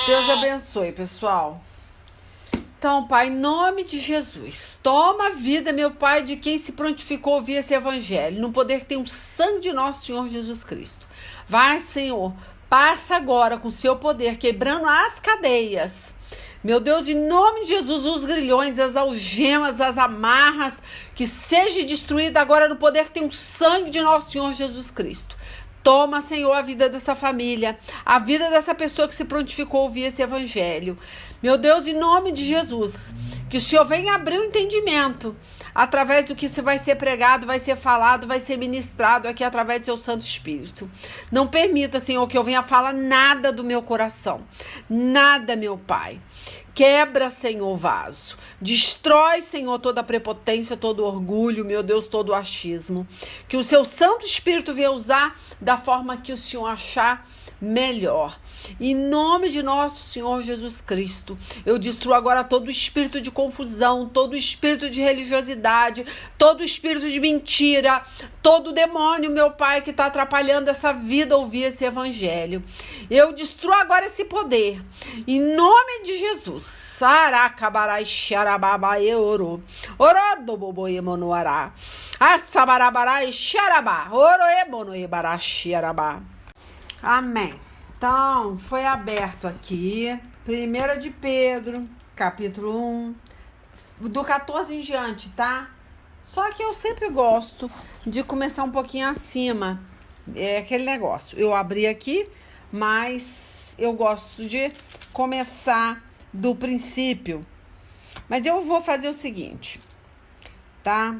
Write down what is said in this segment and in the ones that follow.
Deus abençoe, pessoal. Então, Pai, em nome de Jesus, toma a vida, meu Pai, de quem se prontificou a ouvir esse evangelho, no poder que tem o sangue de nosso Senhor Jesus Cristo. Vai, Senhor, passa agora com o seu poder, quebrando as cadeias. Meu Deus, em nome de Jesus, os grilhões, as algemas, as amarras, que seja destruída agora no poder que tem o sangue de nosso Senhor Jesus Cristo. Toma, Senhor, a vida dessa família, a vida dessa pessoa que se prontificou a ouvir esse evangelho. Meu Deus, em nome de Jesus, que o Senhor venha abrir o entendimento através do que vai ser pregado, vai ser falado, vai ser ministrado aqui através do seu Santo Espírito. Não permita, Senhor, que eu venha falar nada do meu coração. Nada, meu Pai. Quebra, Senhor, o vaso. Destrói, Senhor, toda a prepotência, todo o orgulho, meu Deus, todo o achismo. Que o seu Santo Espírito venha usar da forma que o Senhor achar melhor. Em nome de nosso Senhor Jesus Cristo, eu destruo agora todo espírito de confusão, todo espírito de religiosidade, todo espírito de mentira, todo demônio, meu Pai, que está atrapalhando essa vida ouvir esse evangelho. Eu destruo agora esse poder. Em nome de Jesus. Saracabarai xarababai oro. Orodoboboe monoará. Assabarabarai xarabá. Oroemonoebará xarabá. Amém. Então, foi aberto aqui, 1 de Pedro, capítulo 1, do 14 em diante, tá? Só que eu sempre gosto de começar um pouquinho acima, é aquele negócio. Eu abri aqui, mas eu gosto de começar do princípio. Mas eu vou fazer o seguinte, tá?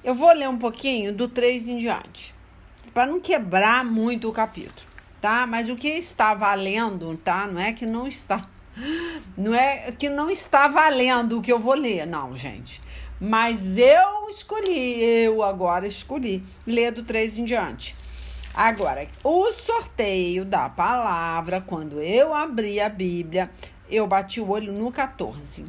Eu vou ler um pouquinho do 3 em diante, para não quebrar muito o capítulo. Tá? Mas o que está valendo, tá? Não é que não está valendo o que eu vou ler, não, gente. Mas eu agora escolhi ler do 3 em diante. Agora, o sorteio da palavra, quando eu abri a Bíblia, eu bati o olho no 14.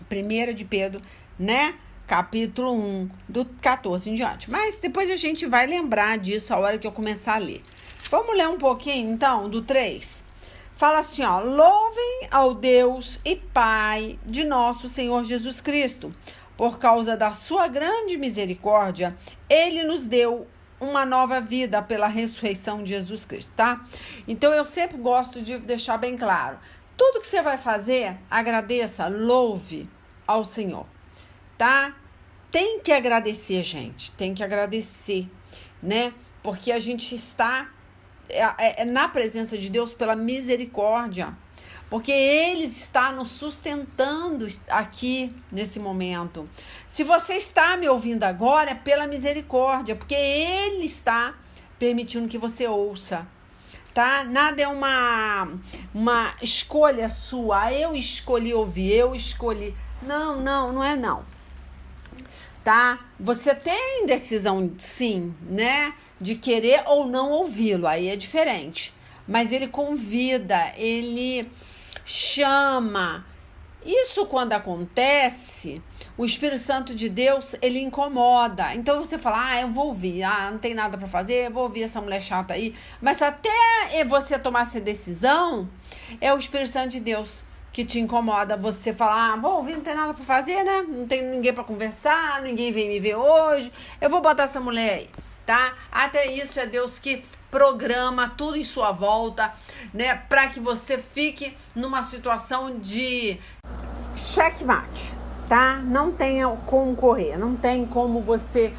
1 de Pedro, né? Capítulo 1, do 14 em diante. Mas depois a gente vai lembrar disso a hora que eu começar a ler. Vamos ler um pouquinho, então, do 3. Fala assim, ó. Louvem ao Deus e Pai de nosso Senhor Jesus Cristo. Por causa da sua grande misericórdia, Ele nos deu uma nova vida pela ressurreição de Jesus Cristo, tá? Então, eu sempre gosto de deixar bem claro. Tudo que você vai fazer, agradeça, louve ao Senhor, tá? Tem que agradecer, gente. Tem que agradecer, né? Porque a gente está na presença de Deus pela misericórdia, porque Ele está nos sustentando aqui nesse momento. Se você está me ouvindo agora, é pela misericórdia, porque Ele está permitindo que você ouça, tá? Nada é uma escolha sua. Eu escolhi ouvir, eu escolhi. Não é não. Tá? Você tem decisão, sim, né? De querer ou não ouvi-lo, aí é diferente. Mas ele convida, ele chama. Isso quando acontece, o Espírito Santo de Deus, ele incomoda. Então você fala, eu vou ouvir, não tem nada para fazer, eu vou ouvir essa mulher chata aí. Mas até você tomar essa decisão, é o Espírito Santo de Deus que te incomoda. Você fala, vou ouvir, não tem nada para fazer, né? Não tem ninguém para conversar, ninguém vem me ver hoje, eu vou botar essa mulher aí. Tá? Até isso é Deus que programa tudo em sua volta, né? Para que você fique numa situação de checkmate, tá? Não tem como correr, não tem como você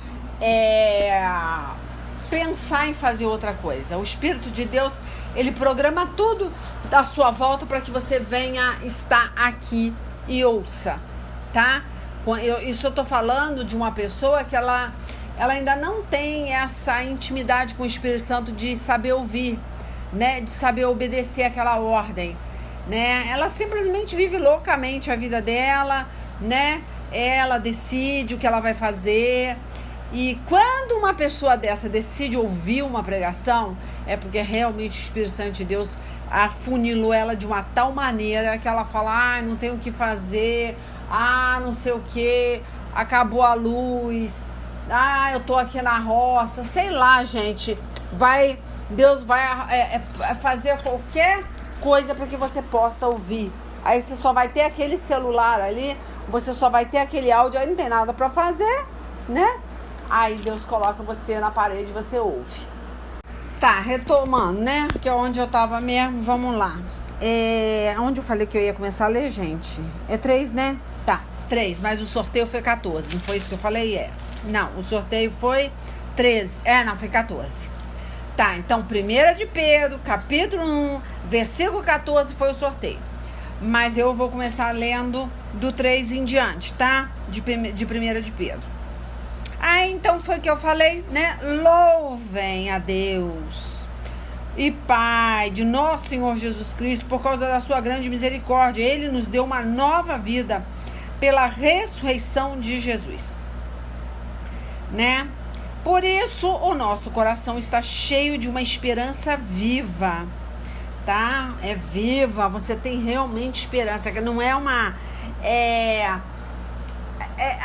pensar em fazer outra coisa. O Espírito de Deus, ele programa tudo da sua volta para que você venha estar aqui e ouça, tá? Isso eu tô falando de uma pessoa que ela ainda não tem essa intimidade com o Espírito Santo de saber ouvir, né? De saber obedecer aquela ordem, né? Ela simplesmente vive loucamente a vida dela, né? Ela decide o que ela vai fazer. E quando uma pessoa dessa decide ouvir uma pregação, é porque realmente o Espírito Santo de Deus afunilou ela de uma tal maneira que ela fala, não tem o que fazer, não sei o que, acabou a luz, eu tô aqui na roça, sei lá, gente. Deus vai fazer qualquer coisa para que você possa ouvir. Aí você só vai ter aquele celular ali, você só vai ter aquele áudio, aí não tem nada para fazer, né? Aí Deus coloca você na parede e você ouve. Tá, retomando, né? Que é onde eu tava mesmo, vamos lá. Onde eu falei que eu ia começar a ler, gente? É 3, né? Tá, 3, mas o sorteio foi 14, não foi isso que eu falei? Não, o sorteio foi 13, não, foi 14. Tá, então 1 de Pedro, capítulo 1, versículo 14 foi o sorteio. Mas eu vou começar lendo do 3 em diante, tá? De 1 de Pedro. Então foi o que eu falei, né? Louvem a Deus e Pai de nosso Senhor Jesus Cristo, por causa da sua grande misericórdia. Ele nos deu uma nova vida pela ressurreição de Jesus, né? Por isso o nosso coração está cheio de uma esperança viva, tá? É viva, você tem realmente esperança, que não é uma... É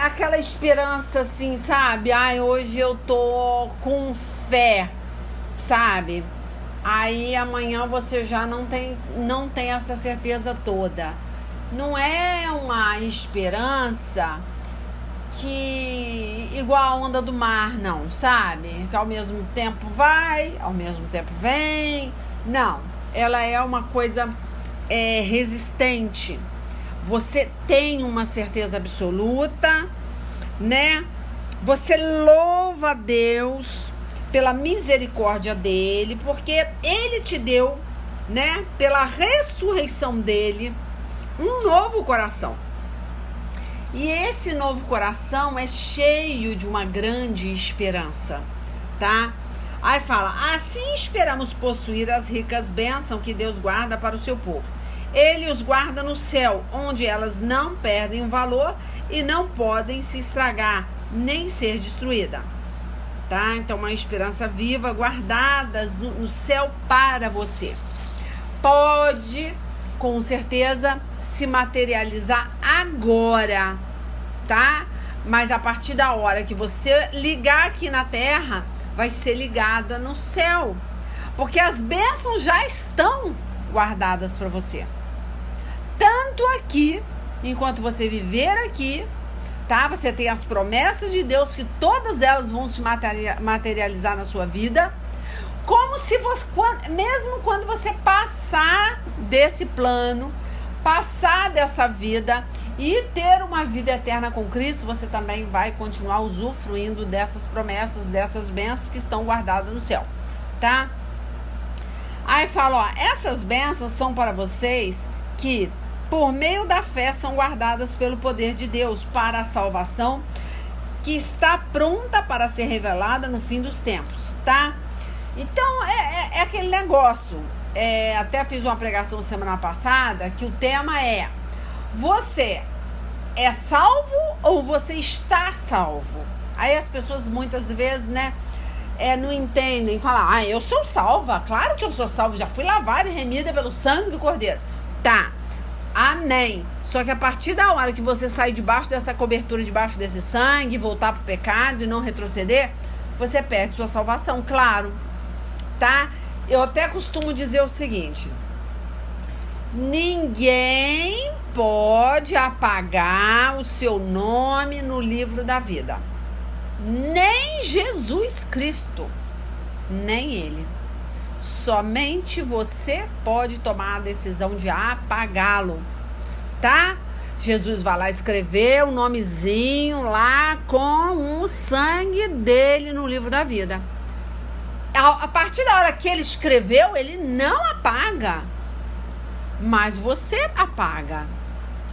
aquela esperança assim, sabe? Hoje eu tô com fé, sabe? Aí amanhã você já não tem essa certeza toda. Não é uma esperança que igual a onda do mar, não, sabe? Que ao mesmo tempo vai, ao mesmo tempo vem. Não, ela é uma coisa resistente. Você tem uma certeza absoluta, né? Você louva a Deus pela misericórdia dele, porque ele te deu, né? Pela ressurreição dele, um novo coração. E esse novo coração é cheio de uma grande esperança, tá? Aí fala, assim esperamos possuir as ricas bênçãos que Deus guarda para o seu povo. Ele os guarda no céu, onde elas não perdem o valor e não podem se estragar, nem ser destruída. Tá? Então, uma esperança viva, guardadas no céu para você. Pode, com certeza, se materializar agora, tá? Mas a partir da hora que você ligar aqui na terra, vai ser ligada no céu. Porque as bênçãos já estão guardadas para você. Tanto aqui, enquanto você viver aqui, tá? Você tem as promessas de Deus, que todas elas vão se materializar na sua vida, como se você, mesmo quando você passar desse plano, passar dessa vida e ter uma vida eterna com Cristo, você também vai continuar usufruindo dessas promessas, dessas bênçãos que estão guardadas no céu, tá? Aí fala, essas bênçãos são para vocês que, por meio da fé, são guardadas pelo poder de Deus para a salvação que está pronta para ser revelada no fim dos tempos, tá? Então, é aquele negócio. Até fiz uma pregação semana passada que o tema é: você é salvo ou você está salvo? Aí as pessoas muitas vezes, né, não entendem, falam, eu sou salva, claro que eu sou salva, já fui lavada e remida pelo sangue do Cordeiro. Tá, amém. Só que a partir da hora que você sair debaixo dessa cobertura, debaixo desse sangue, voltar pro pecado e não retroceder, você perde sua salvação, claro, tá? Eu até costumo dizer o seguinte: ninguém pode apagar o seu nome no livro da vida. Nem Jesus Cristo, nem ele. Somente você pode tomar a decisão de apagá-lo, tá? Jesus vai lá escrever o nomezinho lá com o sangue dele no livro da vida. A partir da hora que ele escreveu, ele não apaga, mas você apaga.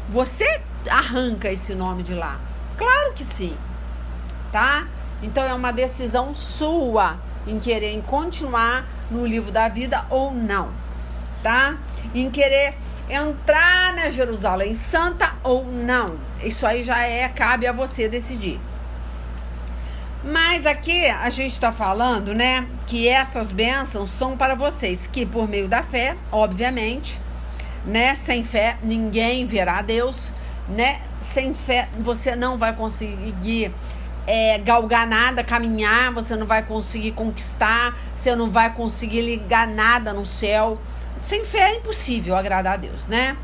Você arranca esse nome de lá. Claro que sim, tá? Então é uma decisão sua em querer continuar no livro da vida ou não, tá? Em querer entrar na Jerusalém Santa ou não. Isso aí já cabe a você decidir. Mas aqui a gente está falando, né, que essas bênçãos são para vocês, que por meio da fé, obviamente, né, sem fé ninguém verá Deus, né, sem fé você não vai conseguir galgar nada, caminhar, você não vai conseguir conquistar, você não vai conseguir ligar nada no céu, sem fé é impossível agradar a Deus, né?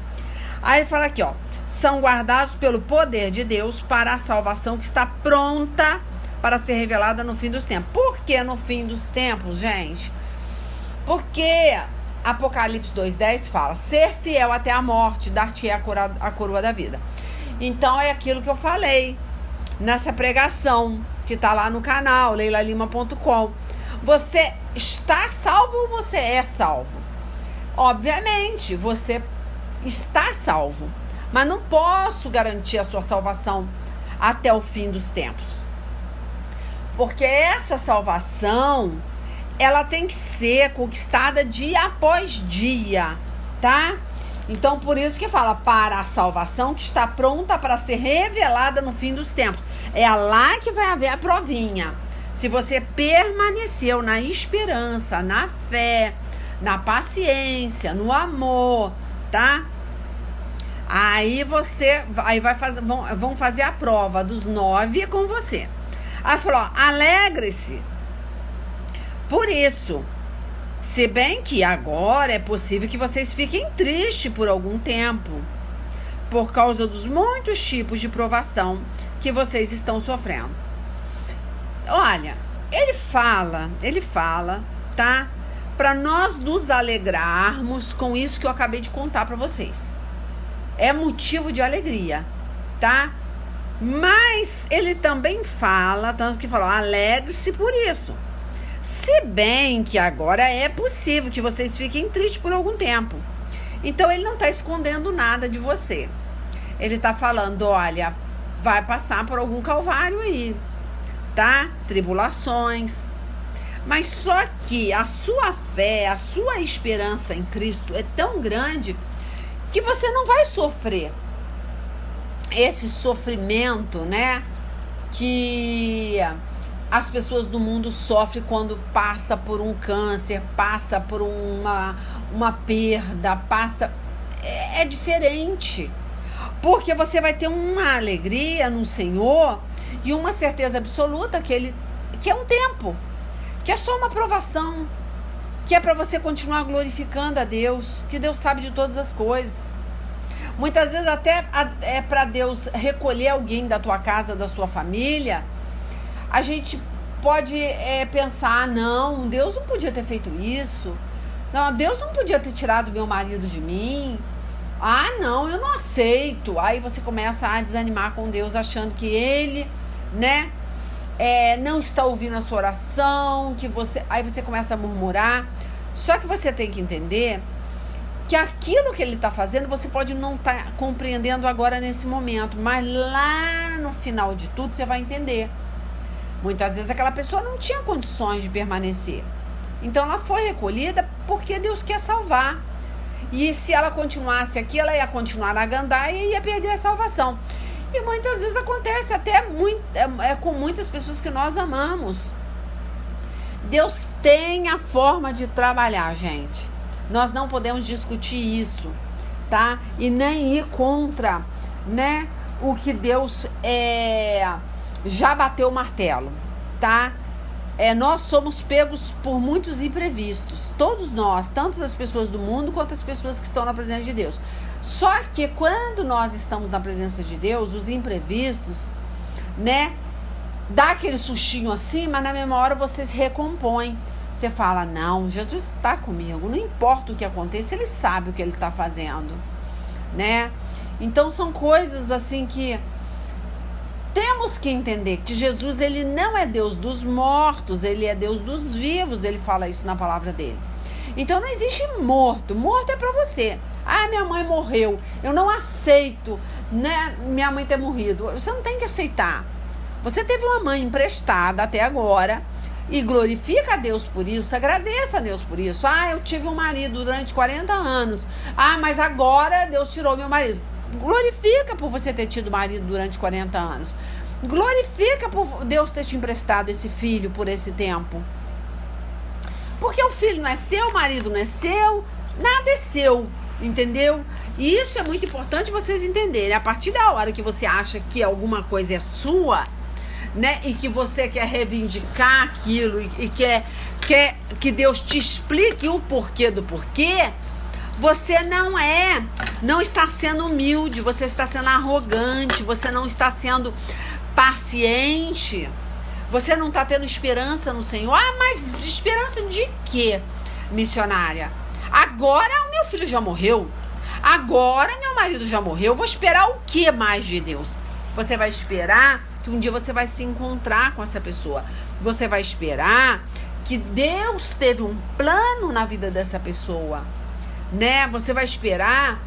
Aí ele fala aqui, ó, são guardados pelo poder de Deus para a salvação que está pronta para ser revelada no fim dos tempos. Por que no fim dos tempos, gente? Porque Apocalipse 2:10 fala, ser fiel até a morte, dar-te a coroa da vida. Então é aquilo que eu falei nessa pregação que tá lá no canal, leilalima.com. Você está salvo ou você é salvo? Obviamente, você está salvo, mas não posso garantir a sua salvação até o fim dos tempos. Porque essa salvação, ela tem que ser conquistada dia após dia, tá? Então, por isso que fala, para a salvação que está pronta para ser revelada no fim dos tempos. É lá que vai haver a provinha. Se você permaneceu na esperança, na fé, na paciência, no amor, tá? Aí vão fazer a prova dos 9 com você. Aí falou, alegre-se por isso, se bem que agora é possível que vocês fiquem tristes por algum tempo, por causa dos muitos tipos de provação que vocês estão sofrendo. Olha, ele fala, tá? Para nós nos alegrarmos com isso que eu acabei de contar para vocês. É motivo de alegria, tá? Mas ele também fala, tanto que falou, alegre-se por isso. Se bem que agora é possível que vocês fiquem tristes por algum tempo. Então ele não está escondendo nada de você. Ele está falando, olha, vai passar por algum calvário aí, tá? Tribulações. Mas só que a sua fé, a sua esperança em Cristo é tão grande que você não vai sofrer esse sofrimento, né? Que as pessoas do mundo sofrem quando passa por um câncer, passa por uma perda, é diferente. Porque você vai ter uma alegria no Senhor e uma certeza absoluta que é um tempo, que é só uma provação, que é para você continuar glorificando a Deus, que Deus sabe de todas as coisas. Muitas vezes até é para Deus recolher alguém da tua casa, da sua família. A gente pode pensar, não, Deus não podia ter feito isso. Não, Deus não podia ter tirado meu marido de mim. Ah, não, eu não aceito. Aí você começa a desanimar com Deus, achando que Ele, né, não está ouvindo a sua oração, aí você começa a murmurar. Só que você tem que entender que aquilo que Ele está fazendo, você pode não estar compreendendo agora nesse momento, mas lá no final de tudo você vai entender. Muitas vezes aquela pessoa não tinha condições de permanecer. Então ela foi recolhida porque Deus quer salvar. E se ela continuasse aqui, ela ia continuar na gandaia e ia perder a salvação. E muitas vezes acontece até com muitas pessoas que nós amamos. Deus tem a forma de trabalhar, gente. Nós não podemos discutir isso, tá? E nem ir contra, né, o que Deus já bateu o martelo, tá? Nós somos pegos por muitos imprevistos. Todos nós, tanto as pessoas do mundo quanto as pessoas que estão na presença de Deus. Só que quando nós estamos na presença de Deus, os imprevistos, né, dá aquele sustinho assim, mas na mesma hora você se recompõe. Você fala, não, Jesus está comigo, não importa o que aconteça, Ele sabe o que Ele está fazendo, né? Então são coisas assim que temos que entender que Jesus, Ele não é Deus dos mortos, Ele é Deus dos vivos, Ele fala isso na palavra dele. Então não existe morto é para você. Ah, minha mãe morreu, eu não aceito, né, minha mãe ter morrido. Você não tem que aceitar. Você teve uma mãe emprestada até agora e glorifica a Deus por isso, agradeça a Deus por isso. Ah, eu tive um marido durante 40 anos. Ah, mas agora Deus tirou meu marido. Glorifica por você ter tido marido durante 40 anos. Glorifica por Deus ter te emprestado esse filho por esse tempo. Porque o filho não é seu, o marido não é seu, nada é seu, entendeu? E isso é muito importante vocês entenderem. A partir da hora que você acha que alguma coisa é sua, né, e que você quer reivindicar aquilo e quer que Deus te explique o porquê do porquê, Você não está sendo humilde, você está sendo arrogante, você não está sendo paciente, você não está tendo esperança no Senhor. Ah, mas esperança de quê, missionária? Agora o meu filho já morreu, agora meu marido já morreu, eu vou esperar o que mais de Deus? Você vai esperar que um dia você vai se encontrar com essa pessoa, você vai esperar que Deus teve um plano na vida dessa pessoa, né? Você vai esperar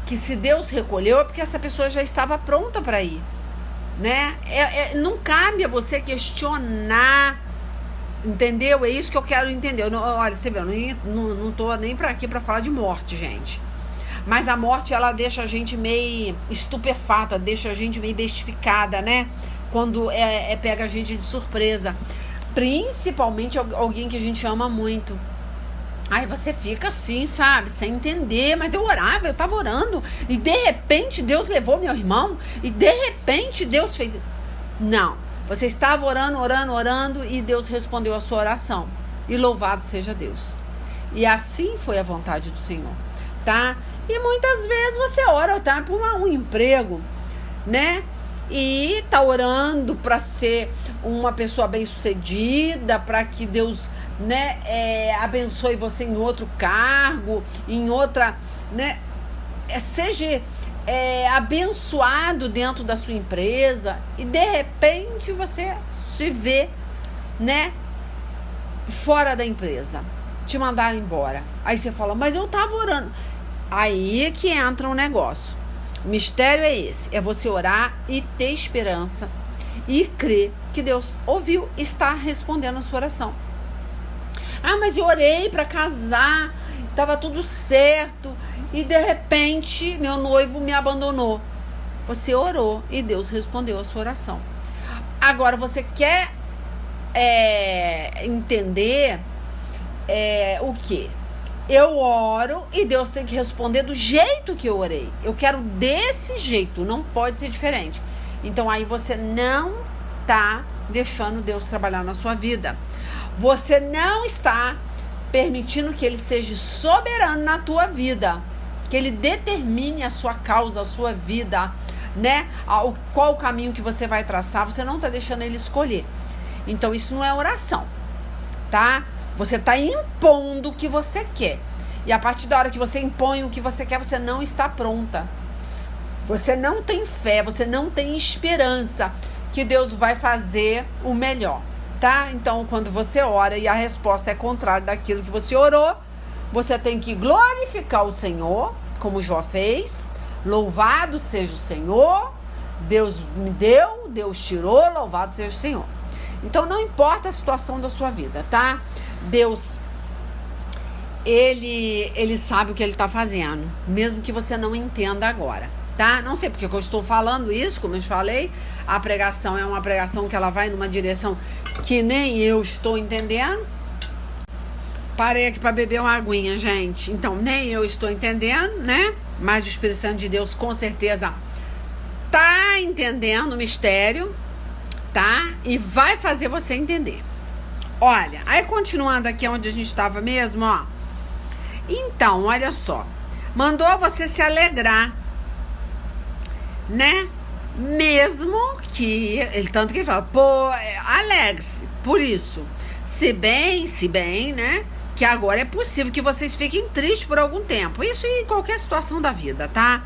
que se Deus recolheu é porque essa pessoa já estava pronta para ir, né? Não cabe a você questionar, entendeu? É isso que eu quero entender. Olha, você vê, eu não tô nem para aqui para falar de morte, gente. Mas a morte, ela deixa a gente meio estupefata, deixa a gente meio bestificada, né? Quando pega a gente de surpresa. Principalmente alguém que a gente ama muito. Aí você fica assim, sabe? Sem entender. Mas eu tava orando. E de repente Deus levou meu irmão. E de repente Deus fez... Não. Você estava orando. E Deus respondeu a sua oração. E louvado seja Deus. E assim foi a vontade do Senhor, tá? E muitas vezes você ora, tá? Por um emprego, né? E tá orando para ser uma pessoa bem-sucedida, para que Deus, né, abençoe você em outro cargo, em outra, né, seja abençoado dentro da sua empresa, e de repente você se vê, né, fora da empresa, te mandaram embora. Aí você fala, mas eu tava orando. Aí que entra um negócio. O mistério é esse, é você orar e ter esperança e crer que Deus ouviu e está respondendo a sua oração. Ah, mas eu orei para casar, estava tudo certo e de repente meu noivo me abandonou. Você orou e Deus respondeu a sua oração. Agora você quer entender o quê? Eu oro e Deus tem que responder do jeito que eu orei. Eu quero desse jeito, não pode ser diferente. Então aí você não está deixando Deus trabalhar na sua vida. Você não está permitindo que Ele seja soberano na tua vida. Que Ele determine a sua causa, a sua vida, né? Qual o caminho que você vai traçar. Você não está deixando Ele escolher. Então isso não é oração, tá? Você está impondo o que você quer. E a partir da hora que você impõe o que você quer, você não está pronta. Você não tem fé, você não tem esperança que Deus vai fazer o melhor, tá? Então, quando você ora e a resposta é contrária daquilo que você orou, você tem que glorificar o Senhor, como Jó fez. Louvado seja o Senhor. Deus me deu, Deus tirou, louvado seja o Senhor. Então, não importa a situação da sua vida, tá? Deus, ele sabe o que Ele está fazendo, mesmo que você não entenda agora, tá? Não sei porque que eu estou falando isso, como eu te falei, a pregação é uma pregação que ela vai numa direção que nem eu estou entendendo. Parei aqui para beber uma aguinha, gente. Então, nem eu estou entendendo, né? Mas o Espírito Santo de Deus, com certeza, tá entendendo o mistério, tá? E vai fazer você entender. Olha, aí continuando aqui onde a gente estava mesmo, ó. Então, olha só. Mandou você se alegrar, né? Mesmo que... Tanto que ele fala, pô, alegre-se por isso. Se bem, né? Que agora é possível que vocês fiquem tristes por algum tempo. Isso em qualquer situação da vida, tá?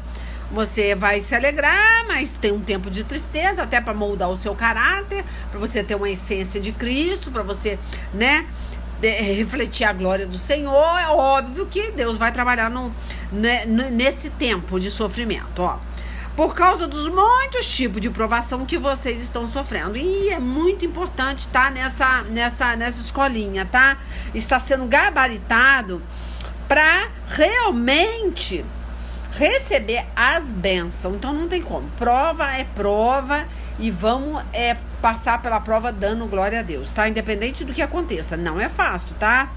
Você vai se alegrar, mas tem um tempo de tristeza, até para moldar o seu caráter, para você ter uma essência de Cristo, para você, né, refletir a glória do Senhor. É óbvio que Deus vai trabalhar nesse tempo de sofrimento, ó. Por causa dos muitos tipos de provação que vocês estão sofrendo. E é muito importante estar nessa escolinha, tá? Está sendo gabaritado para realmente receber as bênçãos. Então não tem como. Prova é prova e vamos passar pela prova dando glória a Deus, tá? Independente do que aconteça. Não é fácil, tá?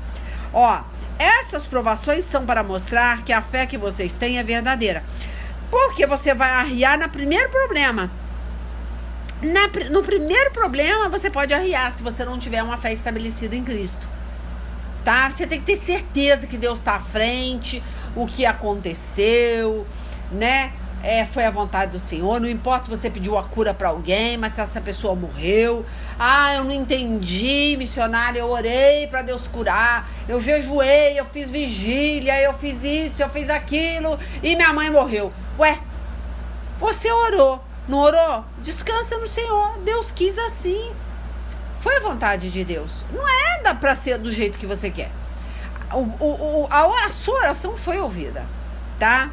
Ó, essas provações são para mostrar que a fé que vocês têm é verdadeira. Porque você vai arriar no primeiro problema. No primeiro problema você pode arriar se você não tiver uma fé estabelecida em Cristo. Tá? Você tem que ter certeza que Deus está à frente. o que aconteceu, né? Foi a vontade do Senhor. Não importa se você pediu a cura para alguém, mas se essa pessoa morreu. Eu não entendi, missionária. Eu orei para Deus curar. Eu jejuei, eu fiz vigília, eu fiz isso, eu fiz aquilo e minha mãe morreu. Ué, você orou, não orou? Descansa no Senhor. Deus quis assim. Foi a vontade de Deus. Não dá para ser do jeito que você quer. A sua oração foi ouvida, tá?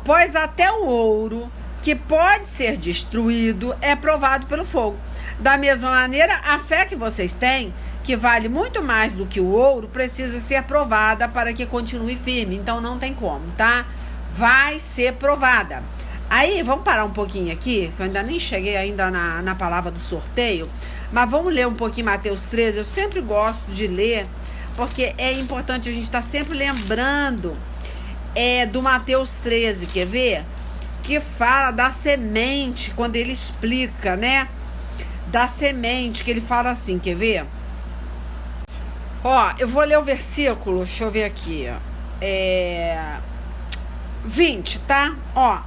Pois até o ouro, que pode ser destruído, é provado pelo fogo. Da mesma maneira, a fé que vocês têm, que vale muito mais do que o ouro, precisa ser provada para que continue firme. Então não tem como, tá? Vai ser provada. Aí, vamos parar um pouquinho aqui, que eu ainda nem cheguei ainda na palavra do sorteio, mas vamos ler um pouquinho Mateus 13. Eu sempre gosto de ler, porque é importante a gente estar sempre lembrando do Mateus 13, quer ver? Que fala da semente, quando ele explica, né? Da semente, que ele fala assim, quer ver? Eu vou ler o versículo, deixa eu ver aqui, 20, tá?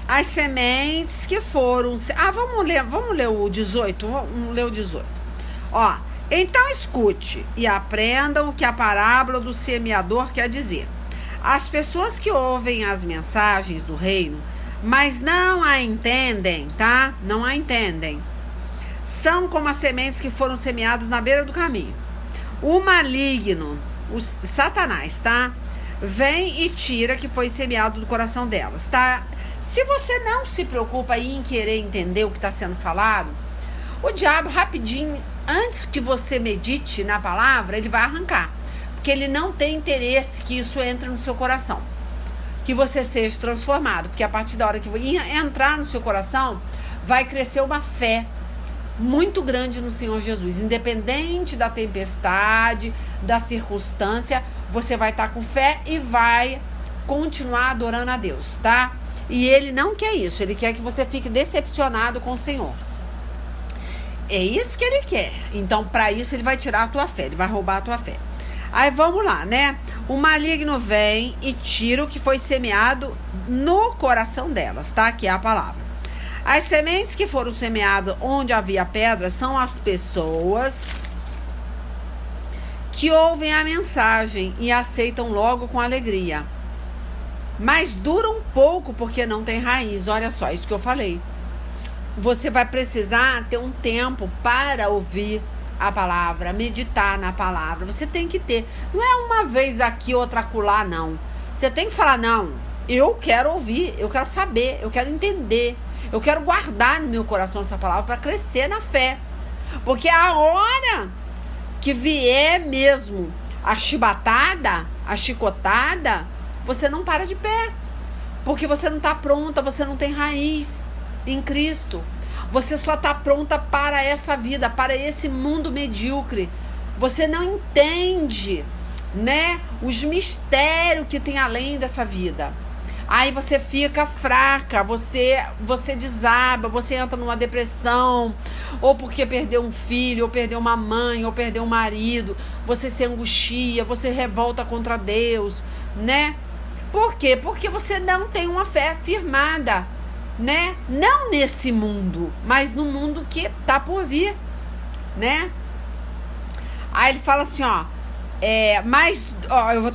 As sementes que foram... vamos ler o 18, vamos ler o 18. Então escute e aprendam o que a parábola do semeador quer dizer. As pessoas que ouvem as mensagens do reino, mas não a entendem, tá? Não a entendem. São como as sementes que foram semeadas na beira do caminho. O maligno, o Satanás, tá? Vem e tira o que foi semeado do coração delas, tá? Se você não se preocupa aí em querer entender o que está sendo falado, o diabo, rapidinho, antes que você medite na palavra, ele vai arrancar. Porque ele não tem interesse que isso entre no seu coração. Que você seja transformado. Porque a partir da hora que entrar no seu coração, vai crescer uma fé muito grande no Senhor Jesus. Independente da tempestade, da circunstância, você vai estar com fé e vai continuar adorando a Deus, tá? E ele não quer isso. Ele quer que você fique decepcionado com o Senhor. É isso que ele quer. Então, para isso, ele vai tirar a tua fé. Ele vai roubar a tua fé. Aí vamos lá, né? O maligno vem e tira o que foi semeado no coração delas, tá? Que é a palavra. As sementes que foram semeadas onde havia pedras são as pessoas que ouvem a mensagem e aceitam logo com alegria. Mas duram pouco porque não tem raiz. Olha só, isso que eu falei. Você vai precisar ter um tempo para ouvir a palavra, meditar na palavra. Você tem que ter. Não é uma vez aqui, outra acolá, não. Você tem que falar, não, eu quero ouvir, eu quero saber, eu quero entender. Eu quero guardar no meu coração essa palavra para crescer na fé. Porque a hora que vier mesmo a chibatada, a chicotada, você não para de pé. Porque você não está pronta, você não tem raiz em Cristo. Você só está pronta para essa vida, para esse mundo medíocre. Você não entende, né, os mistérios que tem além dessa vida. Aí você fica fraca, você desaba, você entra numa depressão, ou porque perdeu um filho, ou perdeu uma mãe, ou perdeu um marido, você se angustia, você revolta contra Deus, né? Por quê? Porque você não tem uma fé firmada, né? Não nesse mundo, mas no mundo que tá por vir, né? Aí ele fala assim,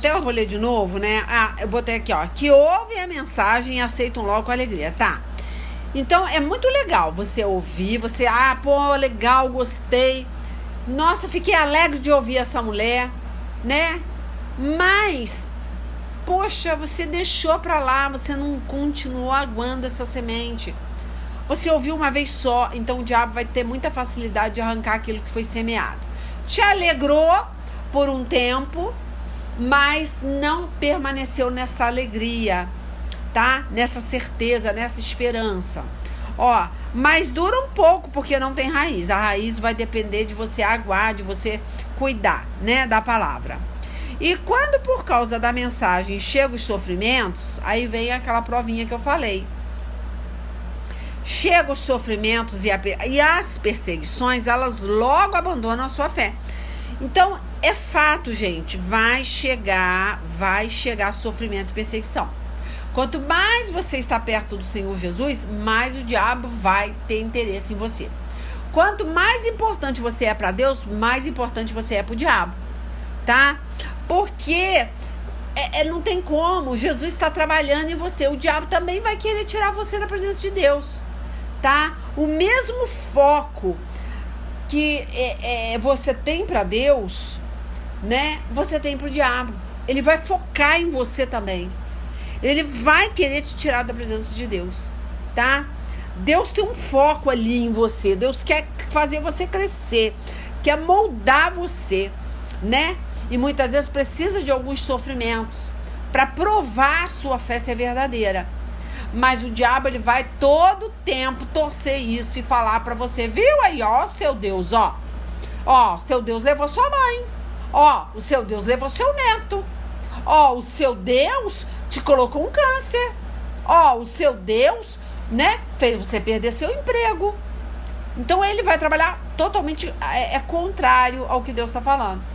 eu vou ler de novo, né? Eu botei aqui, que ouvem a mensagem e aceitam logo com alegria, tá? Então, é muito legal você ouvir, legal, gostei. Nossa, fiquei alegre de ouvir essa mulher, né? Mas, poxa, você deixou pra lá, você não continuou aguando essa semente. Você ouviu uma vez só, então o diabo vai ter muita facilidade de arrancar aquilo que foi semeado. Te alegrou por um tempo, mas não permaneceu nessa alegria, tá? Nessa certeza, nessa esperança. Mas dura um pouco porque não tem raiz. A raiz vai depender de você aguar, de você cuidar, né, da palavra. E quando por causa da mensagem chegam os sofrimentos, aí vem aquela provinha que eu falei. Chegam os sofrimentos e as perseguições, elas logo abandonam a sua fé. Então, é fato, gente, vai chegar sofrimento e perseguição. Quanto mais você está perto do Senhor Jesus, mais o diabo vai ter interesse em você. Quanto mais importante você é para Deus, mais importante você é para o diabo, tá? Porque não tem como, Jesus está trabalhando em você. O diabo também vai querer tirar você da presença de Deus, tá? O mesmo foco que você tem para Deus, né? Você tem para o diabo. Ele vai focar em você também. Ele vai querer te tirar da presença de Deus, tá? Deus tem um foco ali em você. Deus quer fazer você crescer, quer moldar você, né? E muitas vezes precisa de alguns sofrimentos para provar a sua fé ser verdadeira. Mas o diabo, ele vai todo tempo torcer isso e falar para você, viu aí, ó, seu Deus, ó, seu Deus levou sua mãe, ó, o seu Deus levou seu neto, ó, o seu Deus te colocou um câncer, ó, o seu Deus, né, fez você perder seu emprego. Então ele vai trabalhar totalmente contrário ao que Deus está falando.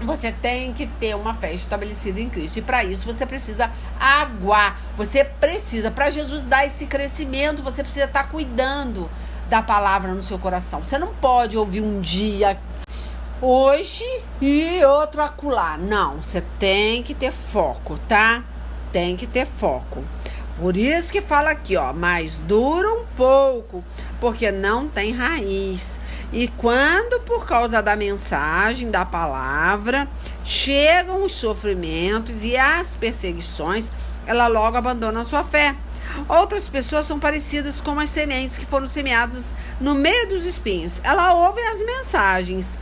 Você tem que ter uma fé estabelecida em Cristo. E para isso você precisa aguar. Você precisa, para Jesus dar esse crescimento, você precisa estar cuidando da palavra no seu coração. Você não pode ouvir um dia hoje e outro acolá. Não, você tem que ter foco, tá? Tem que ter foco. Por isso que fala aqui, ó, mas dura um pouco, porque não tem raiz. E quando, por causa da mensagem, da palavra, chegam os sofrimentos e as perseguições, ela logo abandona a sua fé. Outras pessoas são parecidas com as sementes que foram semeadas no meio dos espinhos. Ela ouve as mensagens,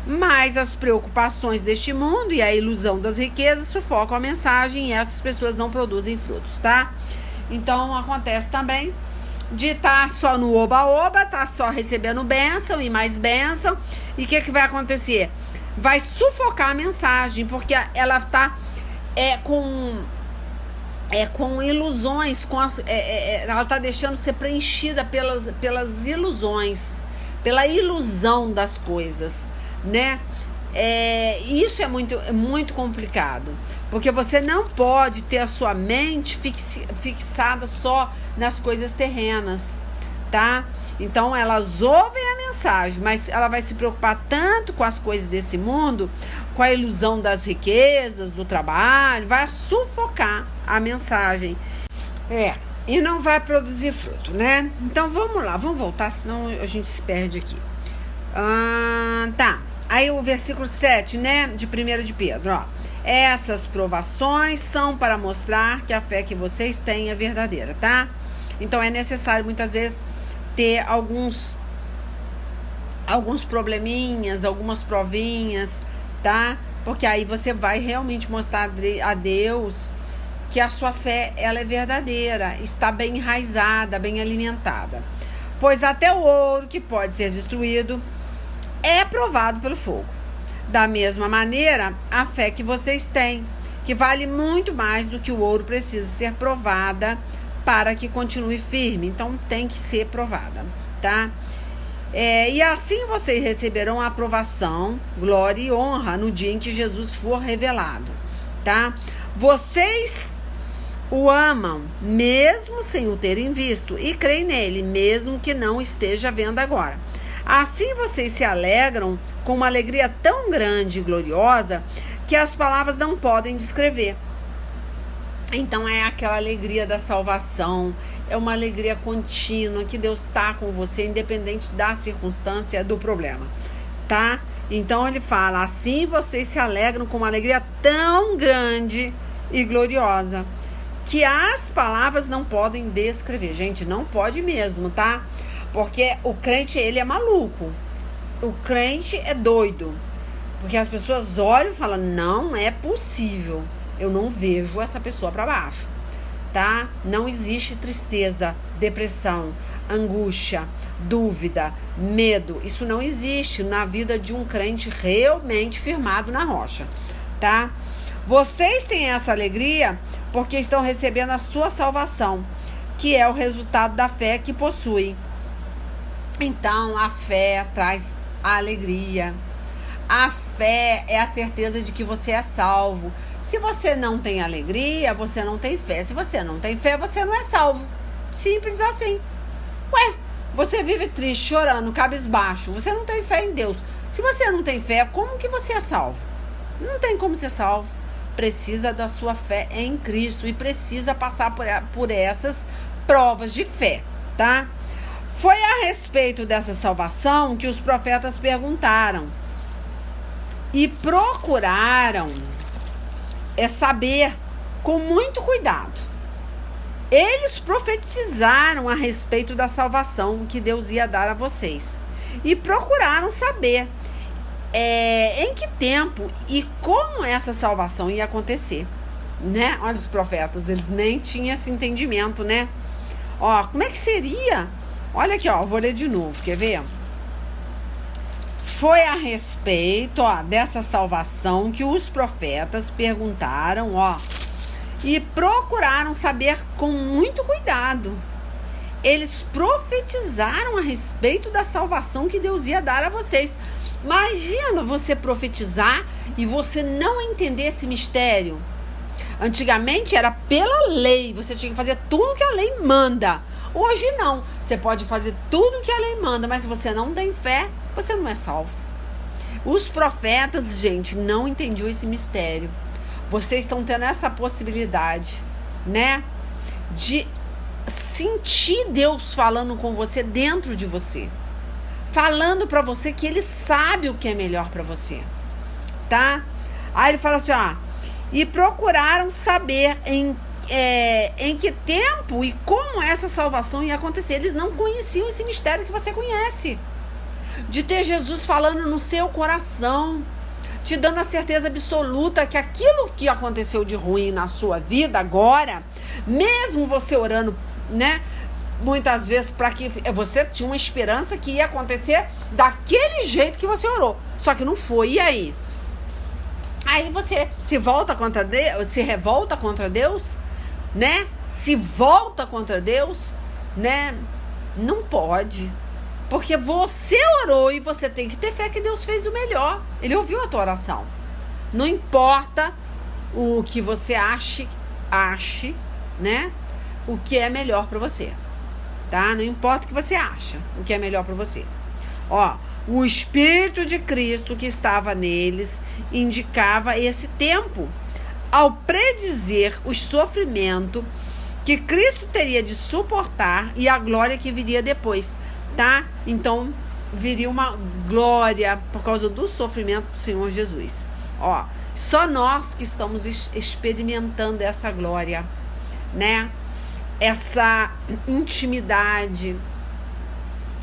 mas as preocupações deste mundo e a ilusão das riquezas sufocam a mensagem e essas pessoas não produzem frutos, tá? Então, acontece também de estar só no oba-oba, tá só recebendo bênção e mais bênção. E o que vai acontecer? Vai sufocar a mensagem, porque ela tá com ilusões, ela tá deixando ser preenchida pelas ilusões, pela ilusão das coisas, né? Isso é muito complicado, porque você não pode ter a sua mente fixada só nas coisas terrenas, tá? Então elas ouvem a mensagem, mas ela vai se preocupar tanto com as coisas desse mundo, com a ilusão das riquezas, do trabalho, vai sufocar a mensagem e não vai produzir fruto, né? Então vamos lá, vamos voltar, senão a gente se perde aqui. Tá. Aí o versículo 7, né, de 1 de Pedro, ó. Essas provações são para mostrar que a fé que vocês têm é verdadeira, tá? Então é necessário muitas vezes ter alguns probleminhas, algumas provinhas, tá? Porque aí você vai realmente mostrar a Deus que a sua fé, ela é verdadeira, está bem enraizada, bem alimentada. Pois até o ouro que pode ser destruído é provado pelo fogo. Da mesma maneira, a fé que vocês têm, que vale muito mais do que o ouro, precisa ser provada para que continue firme. Então, tem que ser provada, tá? E assim vocês receberão a aprovação, glória e honra no dia em que Jesus for revelado, tá? Vocês o amam, mesmo sem o terem visto, e creem nele, mesmo que não esteja vendo agora. Assim vocês se alegram com uma alegria tão grande e gloriosa que as palavras não podem descrever. Então é aquela alegria da salvação, é uma alegria contínua que Deus está com você, independente da circunstância, do problema, tá? Então ele fala, assim vocês se alegram com uma alegria tão grande e gloriosa que as palavras não podem descrever. Gente, não pode mesmo, tá? Porque o crente, ele é maluco. O crente é doido. Porque as pessoas olham e falam, não é possível. Eu não vejo essa pessoa para baixo, tá? Não existe tristeza, depressão, angústia, dúvida, medo. Isso não existe na vida de um crente realmente firmado na rocha, tá? Vocês têm essa alegria porque estão recebendo a sua salvação, que é o resultado da fé que possuem. Então, a fé traz alegria. A fé é a certeza de que você é salvo. Se você não tem alegria, você não tem fé. Se você não tem fé, você não é salvo. Simples assim. Ué, você vive triste, chorando, cabisbaixo. Você não tem fé em Deus. Se você não tem fé, como que você é salvo? Não tem como ser salvo. Precisa da sua fé em Cristo e precisa passar por essas provas de fé, tá? Foi a respeito dessa salvação que os profetas perguntaram e procuraram saber com muito cuidado. Eles profetizaram a respeito da salvação que Deus ia dar a vocês e procuraram saber em que tempo e como essa salvação ia acontecer, né? Olha, os profetas, eles nem tinham esse entendimento, né? Ó, como é que seria? Olha aqui, ó, vou ler de novo, quer ver? Foi a respeito, ó, dessa salvação que os profetas perguntaram, ó, e procuraram saber com muito cuidado. Eles profetizaram a respeito da salvação que Deus ia dar a vocês. Imagina você profetizar e você não entender esse mistério. Antigamente era pela lei, você tinha que fazer tudo que a lei manda. Hoje não, você pode fazer tudo que a lei manda, mas se você não tem fé, você não é salvo. Os profetas, gente, não entendiam esse mistério. Vocês estão tendo essa possibilidade, né? De sentir Deus falando com você dentro de você. Falando pra você que Ele sabe o que é melhor pra você. Tá? Aí ele fala assim, ó. E procuraram saber em que tempo e como essa salvação ia acontecer. Eles não conheciam esse mistério que você conhece. De ter Jesus falando no seu coração. Te dando a certeza absoluta que aquilo que aconteceu de ruim na sua vida agora, mesmo você orando, né? Muitas vezes para que você tinha uma esperança que ia acontecer daquele jeito que você orou. Só que não foi. E aí? Aí você se volta contra Deus, se revolta contra Deus, né? Se volta contra Deus, né? Não pode. Porque você orou e você tem que ter fé que Deus fez o melhor. Ele ouviu a tua oração. Não importa o que você ache, né? O que é melhor para você. Tá? Não importa o que você acha, o que é melhor para você. Ó, o Espírito de Cristo que estava neles indicava esse tempo. Ao predizer o sofrimento que Cristo teria de suportar e a glória que viria depois. Tá? Então, viria uma glória por causa do sofrimento do Senhor Jesus. Ó, só nós que estamos experimentando essa glória, né? Essa intimidade,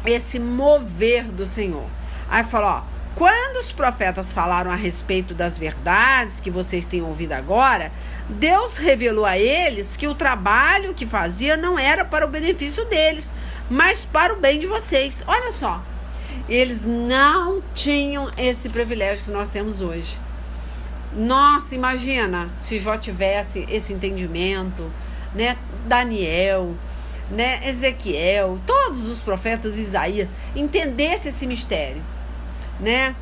esse mover do Senhor. Aí fala, ó, quando os profetas falaram a respeito das verdades que vocês têm ouvido agora, Deus revelou a eles que o trabalho que fazia não era para o benefício deles, mas para o bem de vocês. Olha só, eles não tinham esse privilégio que nós temos hoje. Nossa, imagina se Jó tivesse esse entendimento, né? Daniel, né? Ezequiel, todos os profetas, Isaías, entendesse esse mistério, né?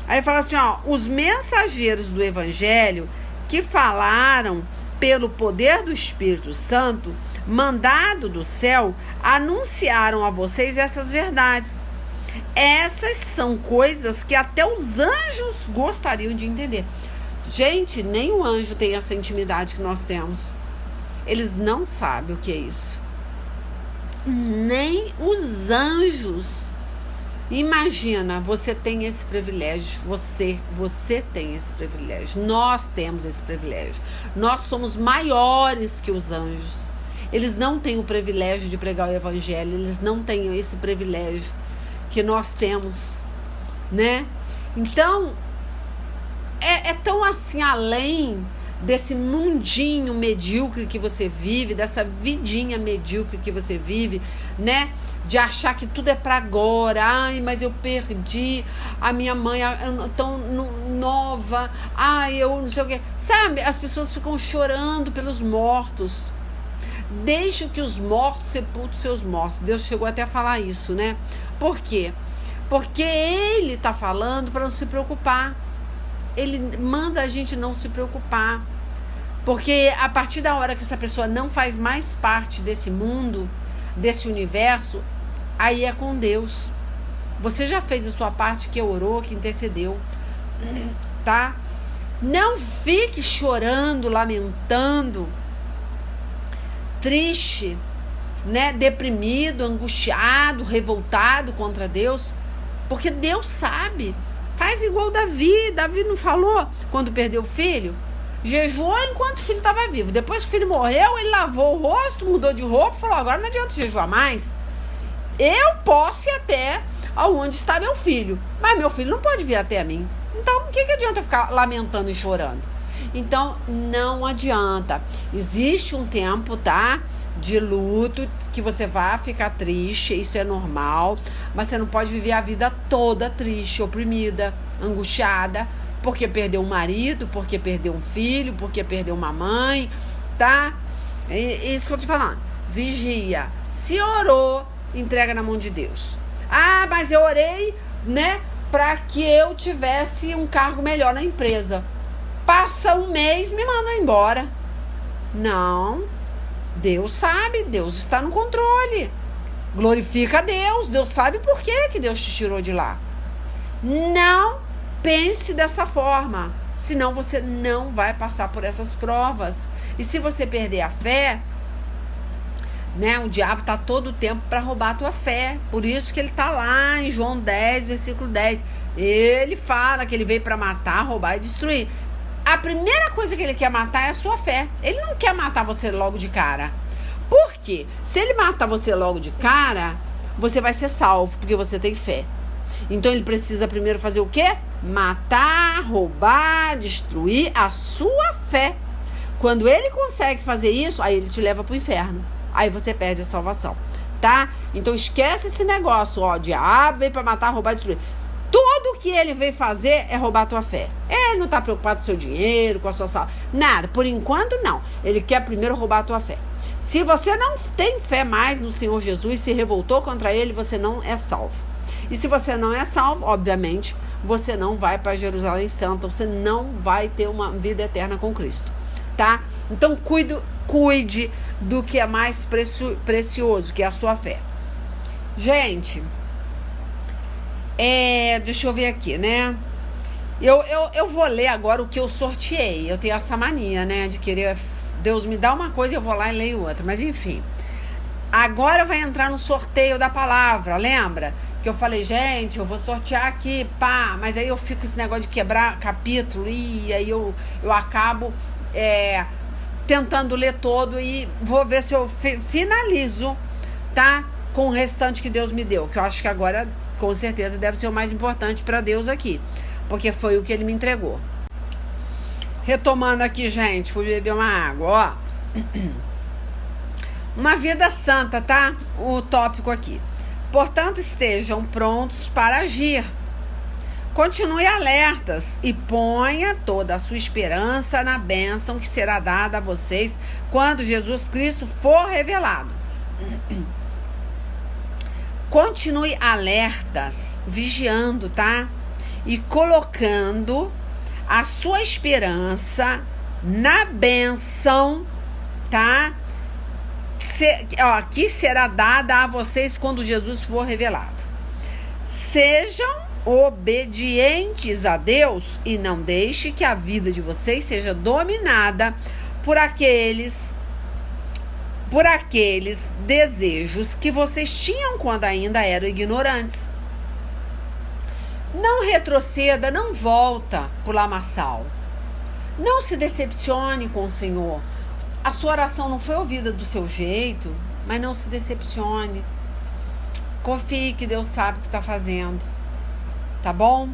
Aí fala assim, ó, os mensageiros do evangelho que falaram pelo poder do Espírito Santo, mandado do céu, anunciaram a vocês essas verdades. Essas são coisas que até os anjos gostariam de entender. Gente, nem o anjo tem essa intimidade que nós temos. Eles não sabem o que é isso. Nem os anjos. Imagina, você tem esse privilégio. Você tem esse privilégio. Nós temos esse privilégio. Nós somos maiores que os anjos. Eles não têm o privilégio de pregar o evangelho. Eles não têm esse privilégio que nós temos, né? Então, é tão assim além desse mundinho medíocre que você vive, dessa vidinha medíocre que você vive, né? De achar que tudo é para agora. Ai, mas eu perdi a minha mãe tão nova. Ai, eu não sei o quê. Sabe, as pessoas ficam chorando pelos mortos. Deixe que os mortos sepultem seus mortos. Deus chegou até a falar isso, né? Por quê? Porque ele está falando para não se preocupar. Ele manda a gente não se preocupar. Porque a partir da hora que essa pessoa não faz mais parte desse mundo, desse universo, aí é com Deus. Você já fez a sua parte, que orou, que intercedeu, tá? Não fique chorando, lamentando, triste, né? Deprimido, angustiado, revoltado contra Deus, porque Deus sabe. Faz igual Davi. Davi não falou quando perdeu o filho? Jejuou enquanto o filho estava vivo. Depois que o filho morreu, ele lavou o rosto, mudou de roupa e falou: agora não adianta jejuar mais. Eu posso ir até aonde está meu filho, mas meu filho não pode vir até a mim. Então, o que adianta ficar lamentando e chorando? Então, não adianta. Existe um tempo, tá? De luto, que você vai ficar triste, isso é normal, mas você não pode viver a vida toda triste, oprimida, angustiada, porque perdeu um marido, porque perdeu um filho, porque perdeu uma mãe, tá? É isso que eu tô te falando. Vigia. Se orou, entrega na mão de Deus. Ah, mas eu orei, né, para que eu tivesse um cargo melhor na empresa. Passa um mês, me manda embora. Não. Deus sabe, Deus está no controle. Glorifica a Deus. Deus sabe por que Deus te tirou de lá. Não pense dessa forma, senão você não vai passar por essas provas. E se você perder a fé, né, o diabo está todo o tempo para roubar a tua fé. Por isso que ele está lá em João 10, versículo 10. Ele fala que ele veio para matar, roubar e destruir. A primeira coisa que ele quer matar é a sua fé. Ele não quer matar você logo de cara. Por quê? Se ele matar você logo de cara, você vai ser salvo, porque você tem fé. Então ele precisa primeiro fazer o quê? Matar, roubar, destruir a sua fé. Quando ele consegue fazer isso, aí ele te leva para o inferno. Aí você perde a salvação, tá? Então esquece esse negócio, ó, o diabo veio para matar, roubar e destruir. Tudo que ele veio fazer é roubar a tua fé. Ele não tá preocupado com o seu dinheiro, com a sua saúde, nada. Por enquanto, não. Ele quer primeiro roubar a tua fé. Se você não tem fé mais no Senhor Jesus, se revoltou contra ele, você não é salvo. E se você não é salvo, obviamente, você não vai para Jerusalém Santa, você não vai ter uma vida eterna com Cristo, tá? Então, cuide do que é mais precioso, que é a sua fé. Gente, deixa eu ver aqui, né? Eu vou ler agora o que eu sorteei. Eu tenho essa mania, né? De querer... Deus me dá uma coisa e eu vou lá e leio outra. Mas enfim. Agora vai entrar no sorteio da palavra, lembra? Que eu falei, gente, eu vou sortear aqui, pá. Mas aí eu fico com esse negócio de quebrar capítulo. E aí eu acabo tentando ler todo. E vou ver se eu finalizo, tá? Com o restante que Deus me deu. Que eu acho que agora... com certeza deve ser o mais importante para Deus aqui, porque foi o que ele me entregou. Retomando aqui, gente, fui beber uma água, ó. Uma vida santa, tá? O tópico aqui. Portanto, estejam prontos para agir. Continue alertas e ponha toda a sua esperança na bênção que será dada a vocês quando Jesus Cristo for revelado. Continue alertas, vigiando, tá? E colocando a sua esperança na bênção, tá? Que será dada a vocês quando Jesus for revelado. Sejam obedientes a Deus e não deixe que a vida de vocês seja dominada por aqueles desejos que vocês tinham quando ainda eram ignorantes. Não retroceda, não volta pro lamaçal. Não se decepcione com o Senhor. A sua oração não foi ouvida do seu jeito, mas não se decepcione. Confie que Deus sabe o que está fazendo. Tá bom?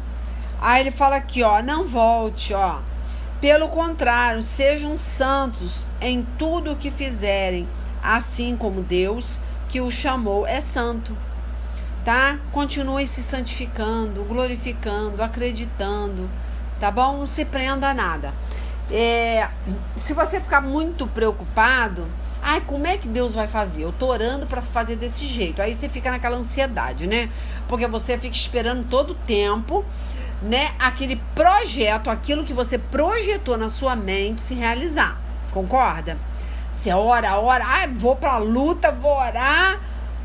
Aí ele fala aqui, ó, não volte, ó. Pelo contrário, sejam santos em tudo o que fizerem, assim como Deus que o chamou é santo, tá? Continue se santificando, glorificando, acreditando, tá bom? Não se prenda a nada. Se você ficar muito preocupado, Ai, como é que Deus vai fazer? Eu tô orando para fazer desse jeito. Aí você fica naquela ansiedade, né? Porque você fica esperando todo o tempo, né? Aquele projeto, aquilo que você projetou na sua mente se realizar. Concorda? Você ora. Ai, vou pra luta, vou orar.